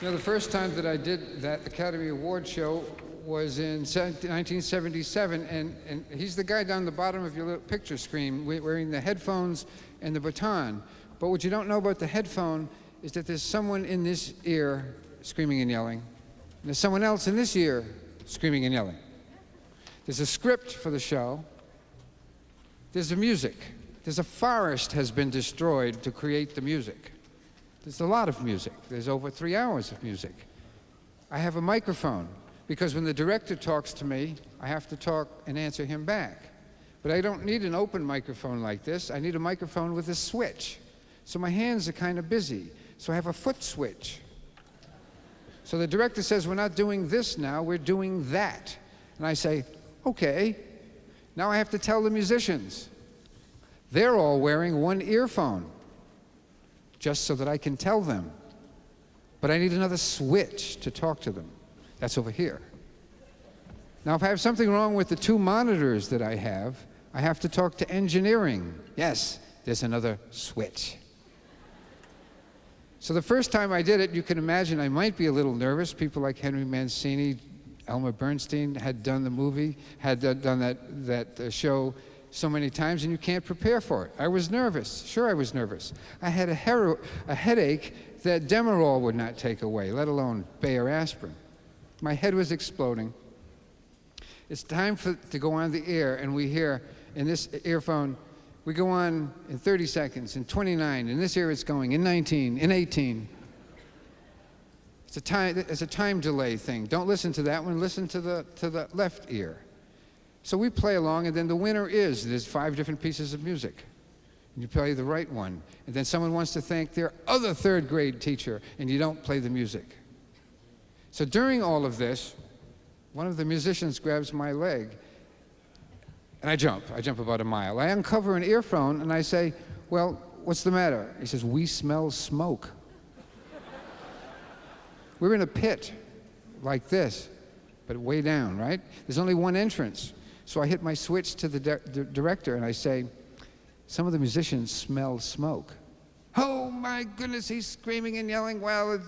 You know, the first time that I did that Academy Award show was in 1977, and he's the guy down the bottom of your little picture screen wearing the headphones and the baton. But what you don't know about the headphone is that there's someone in this ear screaming and yelling, and there's someone else in this ear screaming and yelling. There's a script for the show. There's the music. There's a forest has been destroyed to create the music. There's a lot of music. There's over 3 hours of music. I have a microphone because when the director talks to me, I have to talk and answer him back. But I don't need an open microphone like this. I need a microphone with a switch. So my hands are kind of busy. So I have a foot switch. So the director says, we're not doing this now, we're doing that. And I say, okay. Now I have to tell the musicians. They're all wearing one earphone, just so that I can tell them. But I need another switch to talk to them. That's over here. Now, if I have something wrong with the 2 monitors that I have to talk to engineering. Yes, there's another switch. So the first time I did it, you can imagine I might be a little nervous. People like Henry Mancini, Elmer Bernstein had done the movie, had done that show so many times, and you can't prepare for it. I was nervous. Sure, I was nervous. I had a headache that Demerol would not take away, let alone Bayer aspirin. My head was exploding. It's time to go on the air, and we hear in this earphone, we go on in 30 seconds, in 29, in this ear it's going, in 19, in 18. It's a time delay thing. Don't listen to that one, listen to the left ear. So we play along, and then the winner there's 5 different pieces of music. And you play the right one. And then someone wants to thank their other 3rd grade teacher, and you don't play the music. So during all of this, one of the musicians grabs my leg, and I jump about a mile. I uncover an earphone, and I say, well, what's the matter? He says, we smell smoke. We're in a pit like this, but way down, right? There's only one entrance. So I hit my switch to the director and I say, some of the musicians smell smoke. Oh my goodness, he's screaming and yelling. Well,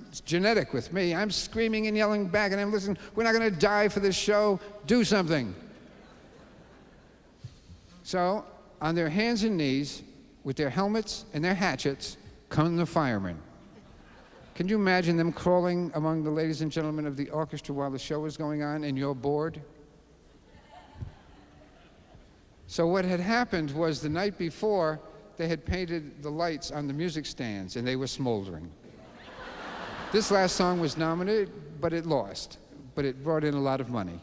it's genetic with me. I'm screaming and yelling back and I'm listening. We're not going to die for this show. Do something. So on their hands and knees, with their helmets and their hatchets, come the firemen. Can you imagine them crawling among the ladies and gentlemen of the orchestra while the show is going on and you're bored? So what had happened was the night before, they had painted the lights on the music stands and they were smoldering. This last song was nominated, but it lost. But it brought in a lot of money.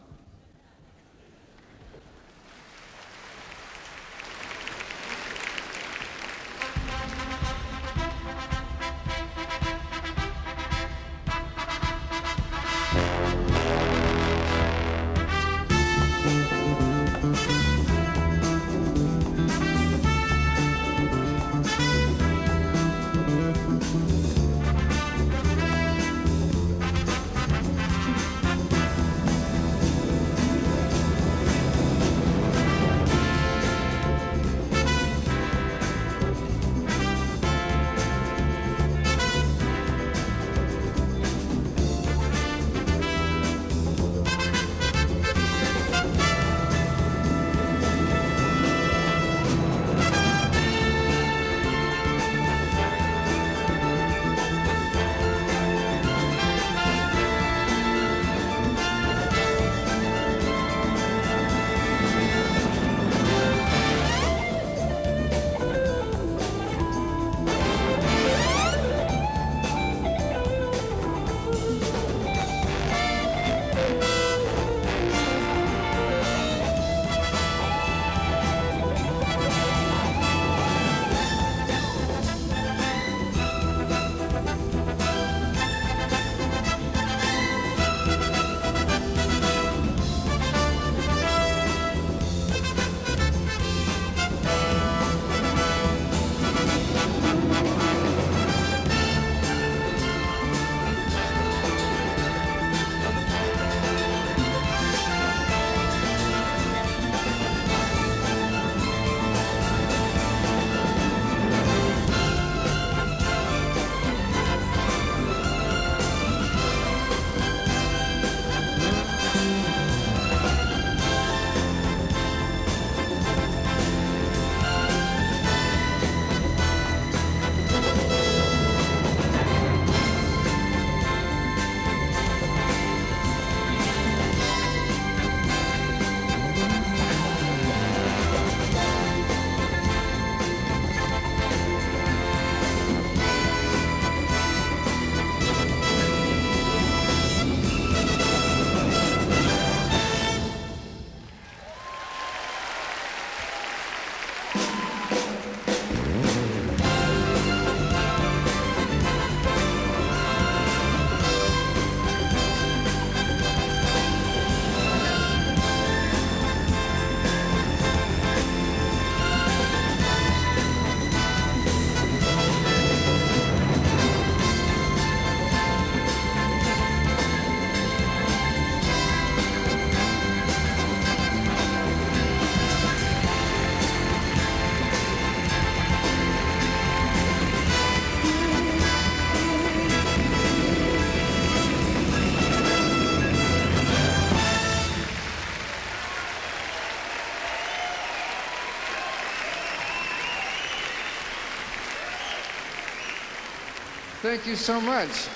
Thank you so much.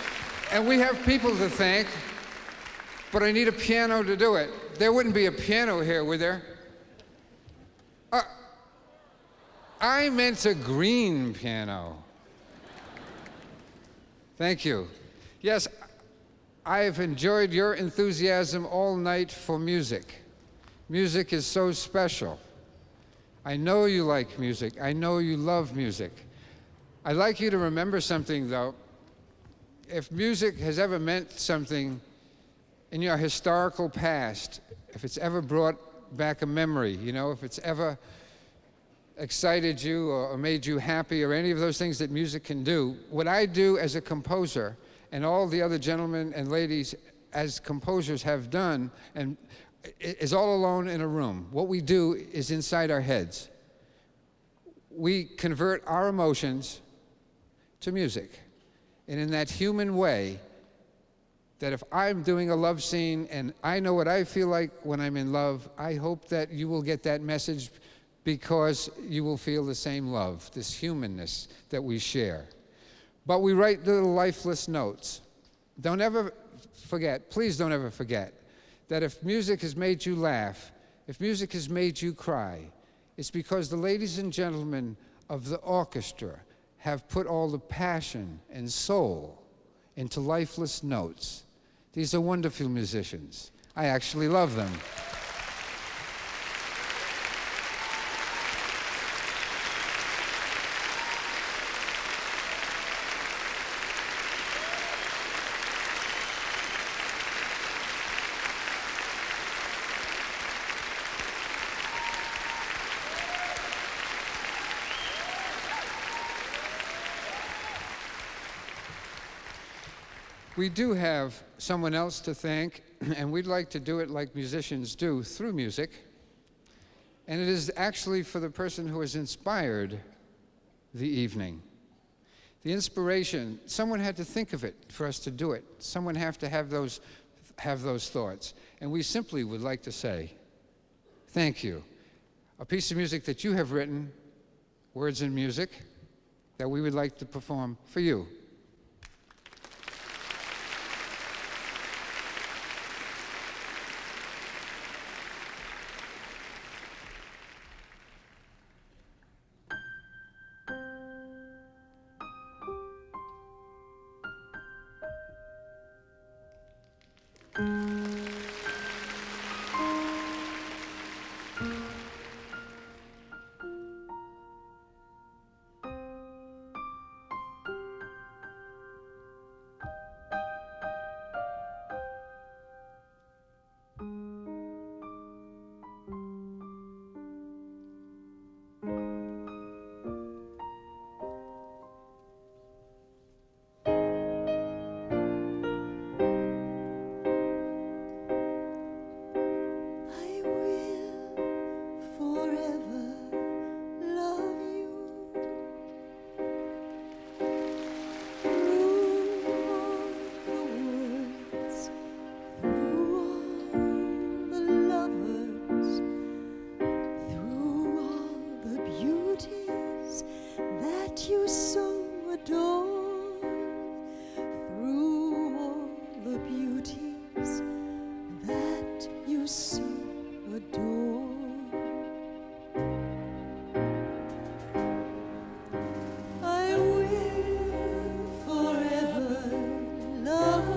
And we have people to thank, but I need a piano to do it. There wouldn't be a piano here, would there? I meant a green piano. Thank you. Yes, I've enjoyed your enthusiasm all night for music. Music is so special. I know you like music. I know you love music. I'd like you to remember something, though. If music has ever meant something in your historical past, if it's ever brought back a memory, you know, if it's ever excited you or made you happy or any of those things that music can do, what I do as a composer and all the other gentlemen and ladies as composers have done and is all alone in a room. What we do is inside our heads. We convert our emotions to music. And in that human way, that if I'm doing a love scene and I know what I feel like when I'm in love, I hope that you will get that message because you will feel the same love, this humanness that we share. But we write little lifeless notes. Don't ever forget, please don't ever forget, that if music has made you laugh, if music has made you cry, it's because the ladies and gentlemen of the orchestra have put all the passion and soul into lifeless notes. These are wonderful musicians. I actually love them. We do have someone else to thank, and we'd like to do it like musicians do, through music. And it is actually for the person who has inspired the evening. The inspiration, someone had to think of it for us to do it. Someone have to have those thoughts. And we simply would like to say, thank you. A piece of music that you have written, words and music, that we would like to perform for you. love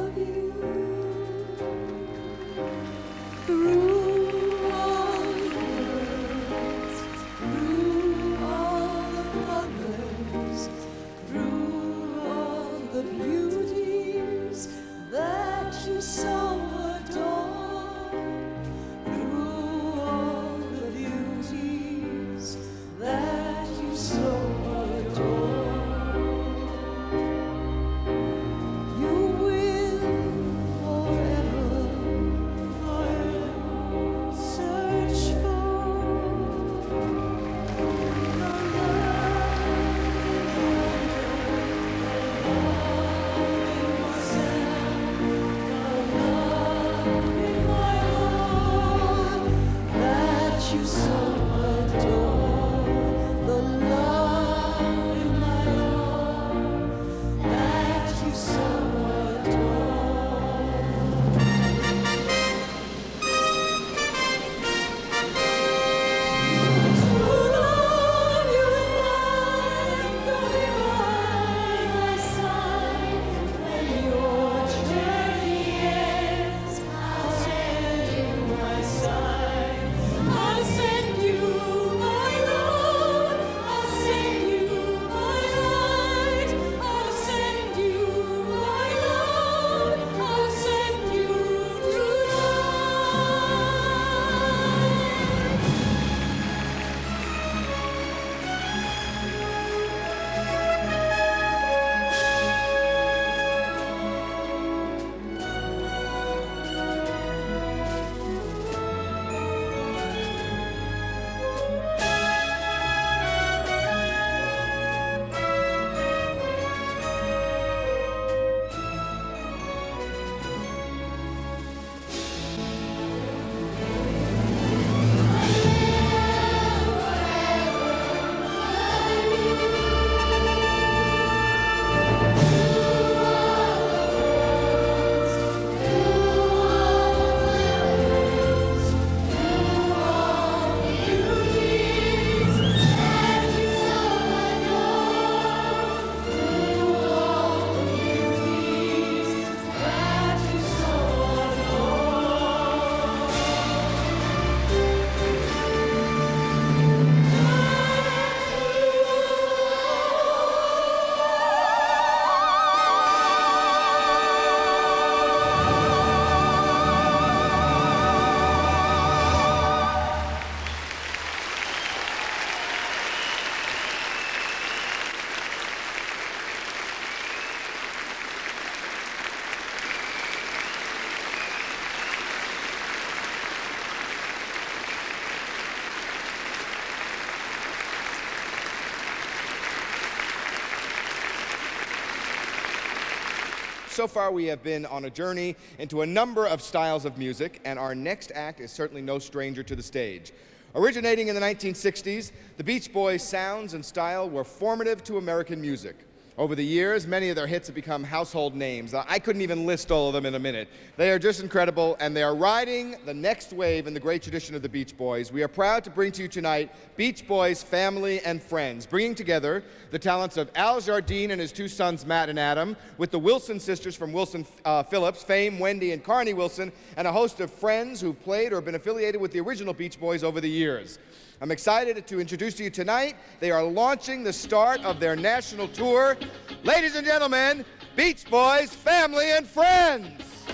so far we have been on a journey into a number of styles of music, and our next act is certainly no stranger to the stage. Originating in the 1960s, the Beach Boys' sounds and style were formative to American music. Over the years, many of their hits have become household names. I couldn't even list all of them in a minute. They are just incredible, and they are riding the next wave in the great tradition of the Beach Boys. We are proud to bring to you tonight Beach Boys Family and Friends, bringing together the talents of Al Jardine and his two sons, Matt and Adam, with the Wilson sisters from Wilson Phillips, fame Wendy and Carney Wilson, and a host of friends who've played or been affiliated with the original Beach Boys over the years. I'm excited to introduce to you tonight, they are launching the start of their national tour. Ladies and gentlemen, Beach Boys, Family and Friends.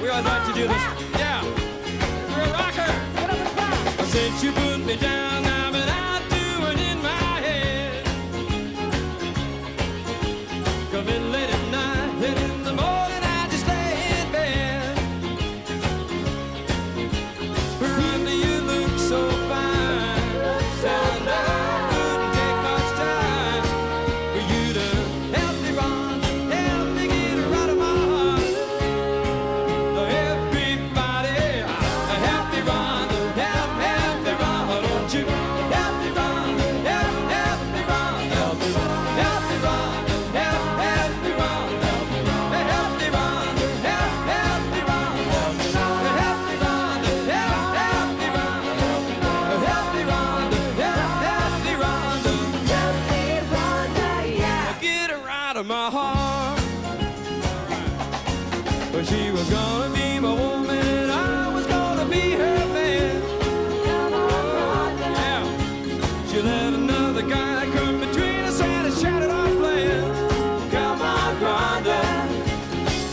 We always like to do this. Yeah, you're a rocker. Since you put me down, I've been out doing in my head. Come in late at night, and in the morning I just lay in bed. Rhonda, you look so fine, and I wouldn't take much time for you to help me, Rhonda, help me get her out of my heart. Everybody, help me, Rhonda, help me, Rhonda, don't you? Help me, Rhonda, help me, Rhonda, help me, Rhonda, help me, Rhonda, help me, Rhonda, help me, Rhonda, help me, Rhonda, help me, Rhonda, help me, Rhonda, help me, Rhonda, yeah. Get her out of my heart. But she was gonna be my woman and I was gonna be her man. Yeah. She let another guy come between us and it shattered our plans. Come on, Rhonda.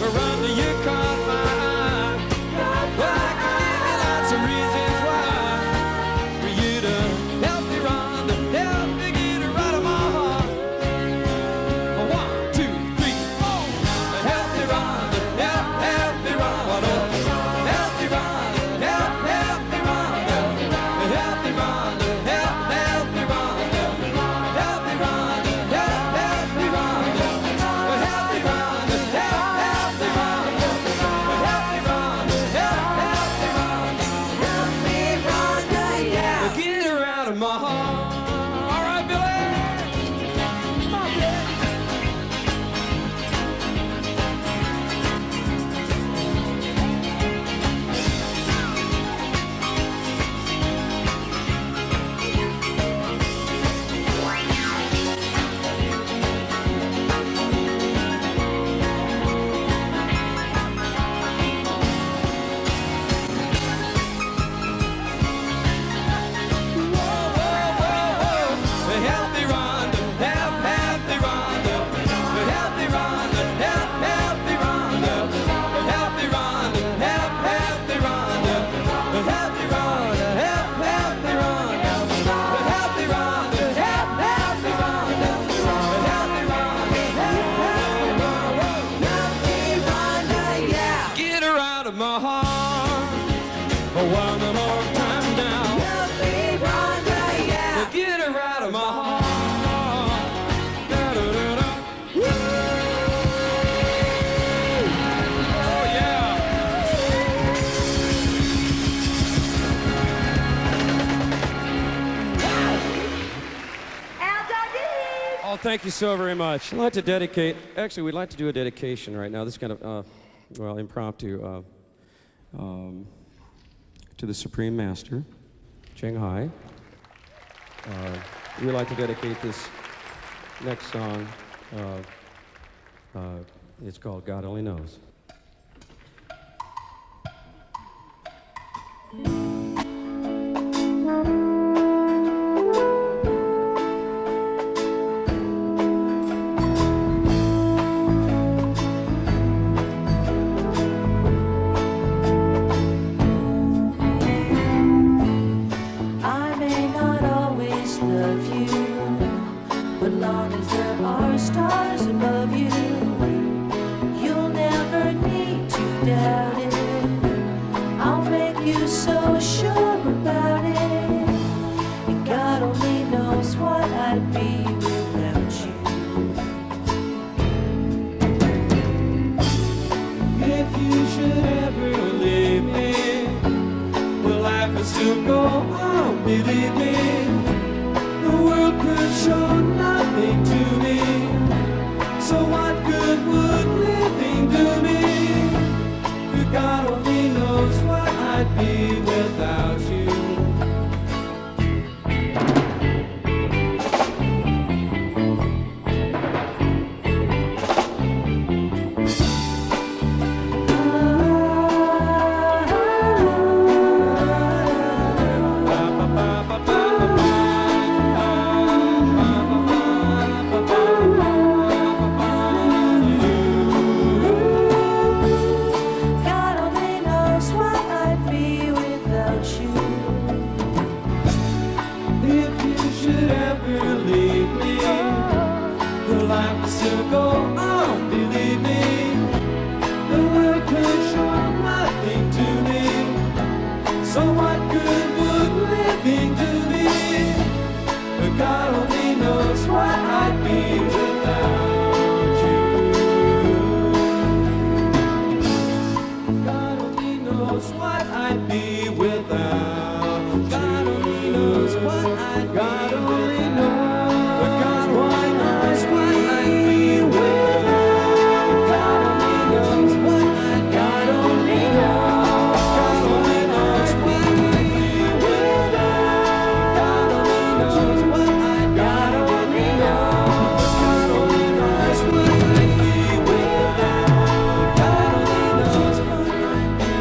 Rhonda, you caught my eye. Well, I can give you lots of reasons why for you to help me, Rhonda, help me get her out of my heart. 1, 2, 3, 4. Help me, Rhonda, help me, Rhonda, help me, Rhonda, help me, Rhonda, help me, Rhonda, help me, Rhonda, help me, Rhonda, help me, Rhonda, help me, Rhonda, help me, Rhonda, help me, Rhonda, yeah. Get her out of my heart. All right, Billy. Come on, Billy. Help me, Rhonda, help me, Rhonda, help me, Rhonda, help me, Rhonda, help me, Rhonda, help me, Rhonda, help me, Rhonda, help me, Rhonda, help me, Rhonda, help me, Rhonda, yeah. Get her out of my heart. One more time now. Help me, Rhonda, yeah. Get her out of my heart. Da-da-da-da. Woo! Oh, yeah. Oh, thank you so very much. I'd like to dedicate, actually, we'd like to do a dedication right now. This is kind of, well, impromptu, to the Supreme Master, Cheng Hai. We'd like to dedicate this next song. It's called God Only Knows. I may not always love you, but long as there are stars above you, you'll never still go on, believe me. The world could show nothing to me. So what good would living do me? God only knows what I'd be without you. God only knows what I'd be without you. If you should ever leave me, the life will still go on, believe me. The world could show nothing to me. So what good would living do me? But God only knows what I'd be without you. God only knows what I'd be without you. God only knows what I'd be. God only knows. But God only knows what I'd be without. God only knows what I'd. God only knows. God only knows what I'd be without. God only knows what I'd. God only knows. God only knows what I'd be without. God only knows what I'd be.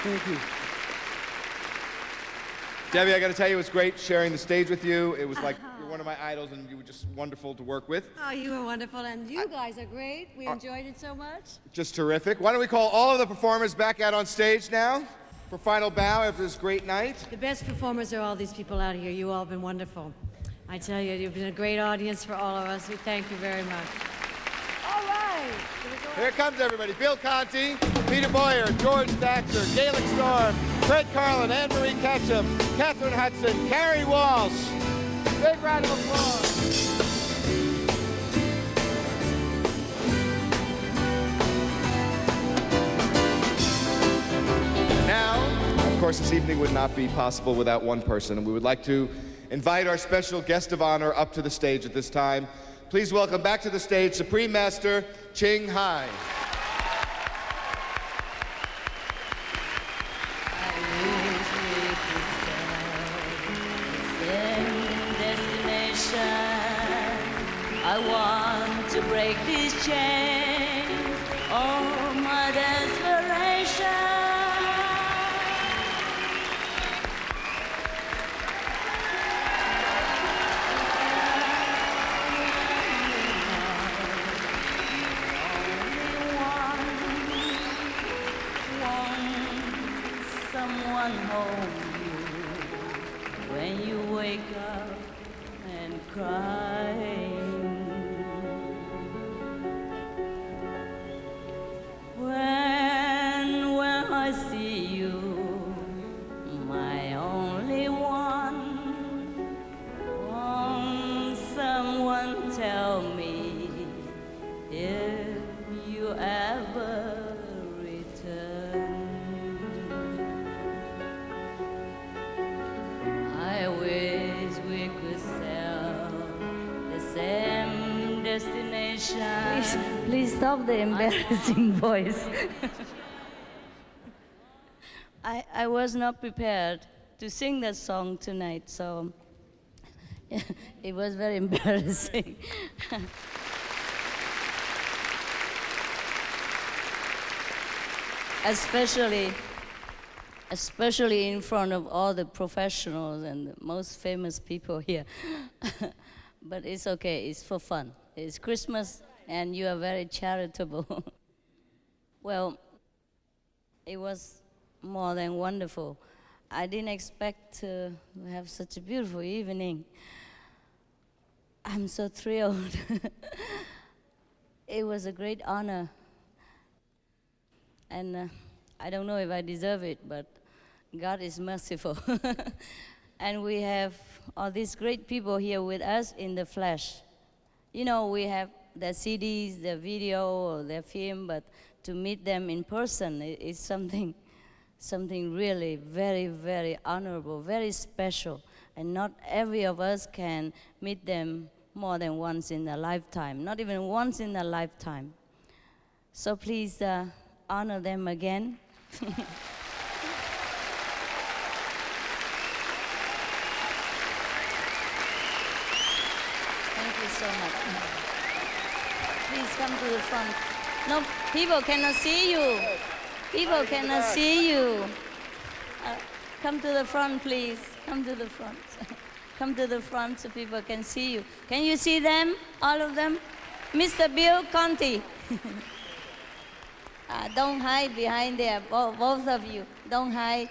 Thank you. Debbie, I got to tell you, it was great sharing the stage with you. It was like you're one of my idols, and you were just wonderful to work with. Oh, you were wonderful, and you guys are great. We enjoyed it so much. Just terrific. Why don't we call all of the performers back out on stage now for final bow after this great night? The best performers are all these people out here. You all have been wonderful. I tell you, you've been a great audience for all of us. We thank you very much. All right. Here comes everybody. Bill Conti, Peter Boyer, George Thaxter, Gaelic Storm, Fred Carlin, Anne-Marie Ketchum, Catherine Hudson, Carrie Walsh. Big round of applause. Now, of course, this evening would not be possible without one person, and we would like to invite our special guest of honor up to the stage at this time. Please welcome back to the stage Supreme Master Ching Hai. I want to break these chains, oh my desperation. Someone hold you when you wake up and crying. When I see you, my only one, won't someone tell me if you ever return? I wish we could sail the same destination. Please stop the embarrassing voice. I was not prepared to sing that song tonight, so it was very embarrassing. Especially in front of all the professionals and the most famous people here. But it's okay, it's for fun. It's Christmas, and you are very charitable. Well, it was more than wonderful. I didn't expect to have such a beautiful evening. I'm so thrilled. It was a great honor. And I don't know if I deserve it, but God is merciful. And we have all these great people here with us in the flesh. You know, we have their CDs, their video, or their film, but to meet them in person is something really very, very honorable, very special. And not every of us can meet them more than once in a lifetime, not even once in a lifetime. So please honor them again. Thank you so much. Please come to the front. No, people cannot see you. People cannot see you. Come to the front, please. Come to the front. Come to the front so people can see you. Can you see them, all of them? Mr. Bill Conti. Don't hide behind there, both of you. Don't hide.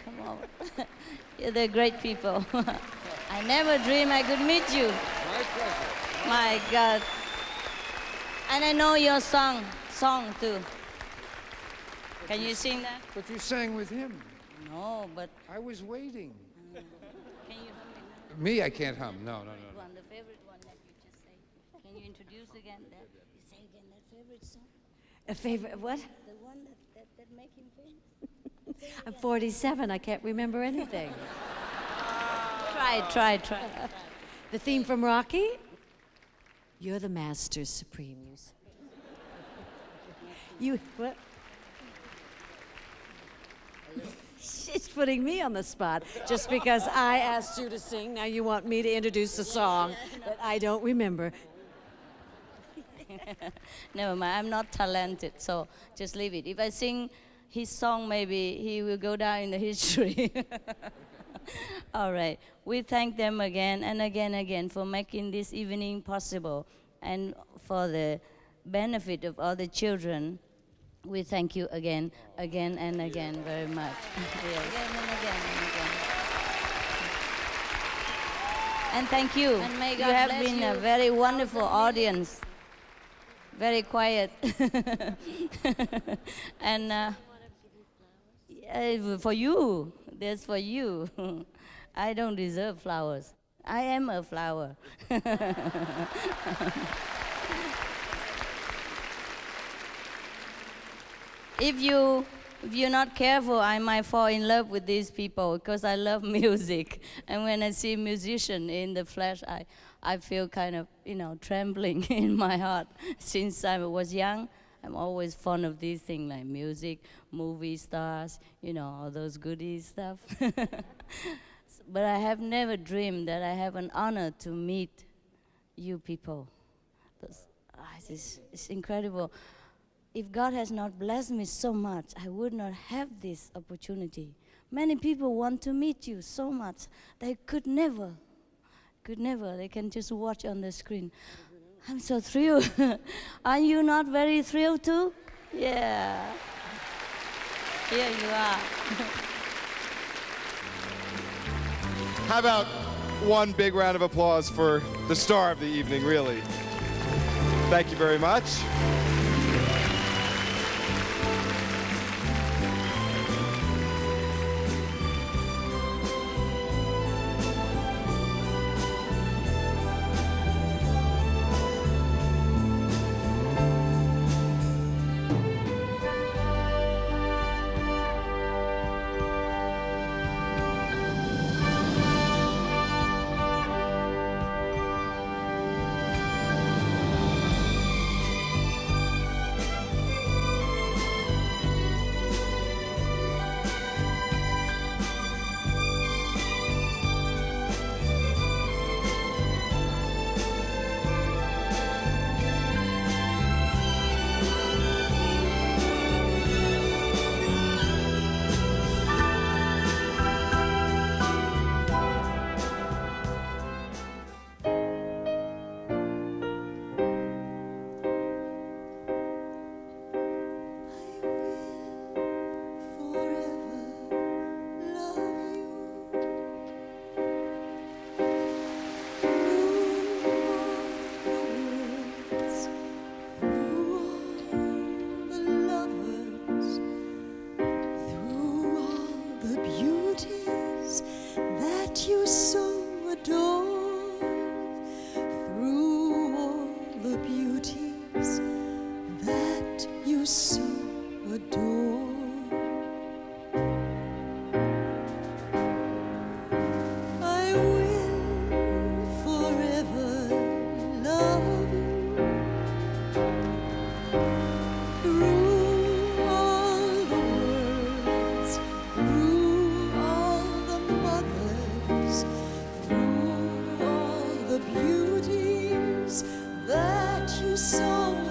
Come on. You're great people. I never dreamed I could meet you. My pleasure. My God. And I know your song too. Can you sing that? But you sang with him. No, but... I was waiting. Can you hum it? Me, I can't hum. No. One, the favorite one that you just say. Can you introduce again that? You say again that favorite song? A favorite, what? The one that make him famous? I'm 47, I can't remember anything. Try. The theme from Rocky? You're the master supreme. You, what? She's putting me on the spot just because I asked you to sing. Now you want me to introduce a song that I don't remember. Never mind, I'm not talented, so just leave it. If I sing his song, maybe he will go down in the history. All right, we thank them again and again for making this evening possible, and for the benefit of all the children. We thank you again and again very much. Yes. Again and again. And thank you. And may God you have bless been you. A very wonderful audience. Very quiet. And for you, there's for you. I don't deserve flowers. I am a flower. If you're not careful, I might fall in love with these people because I love music. And when I see musician in the flesh, I feel kind of, trembling in my heart. Since I was young, I'm always fond of these things like music, movie stars, all those goodies stuff. But I have never dreamed that I have an honor to meet you people. It's incredible. If God has not blessed me so much, I would not have this opportunity. Many people want to meet you so much. They could never. They can just watch on the screen. I'm so thrilled. Are you not very thrilled too? Yeah. Here you are. How about one big round of applause for the star of the evening, really? Thank you very much. You so adore through all the beauty song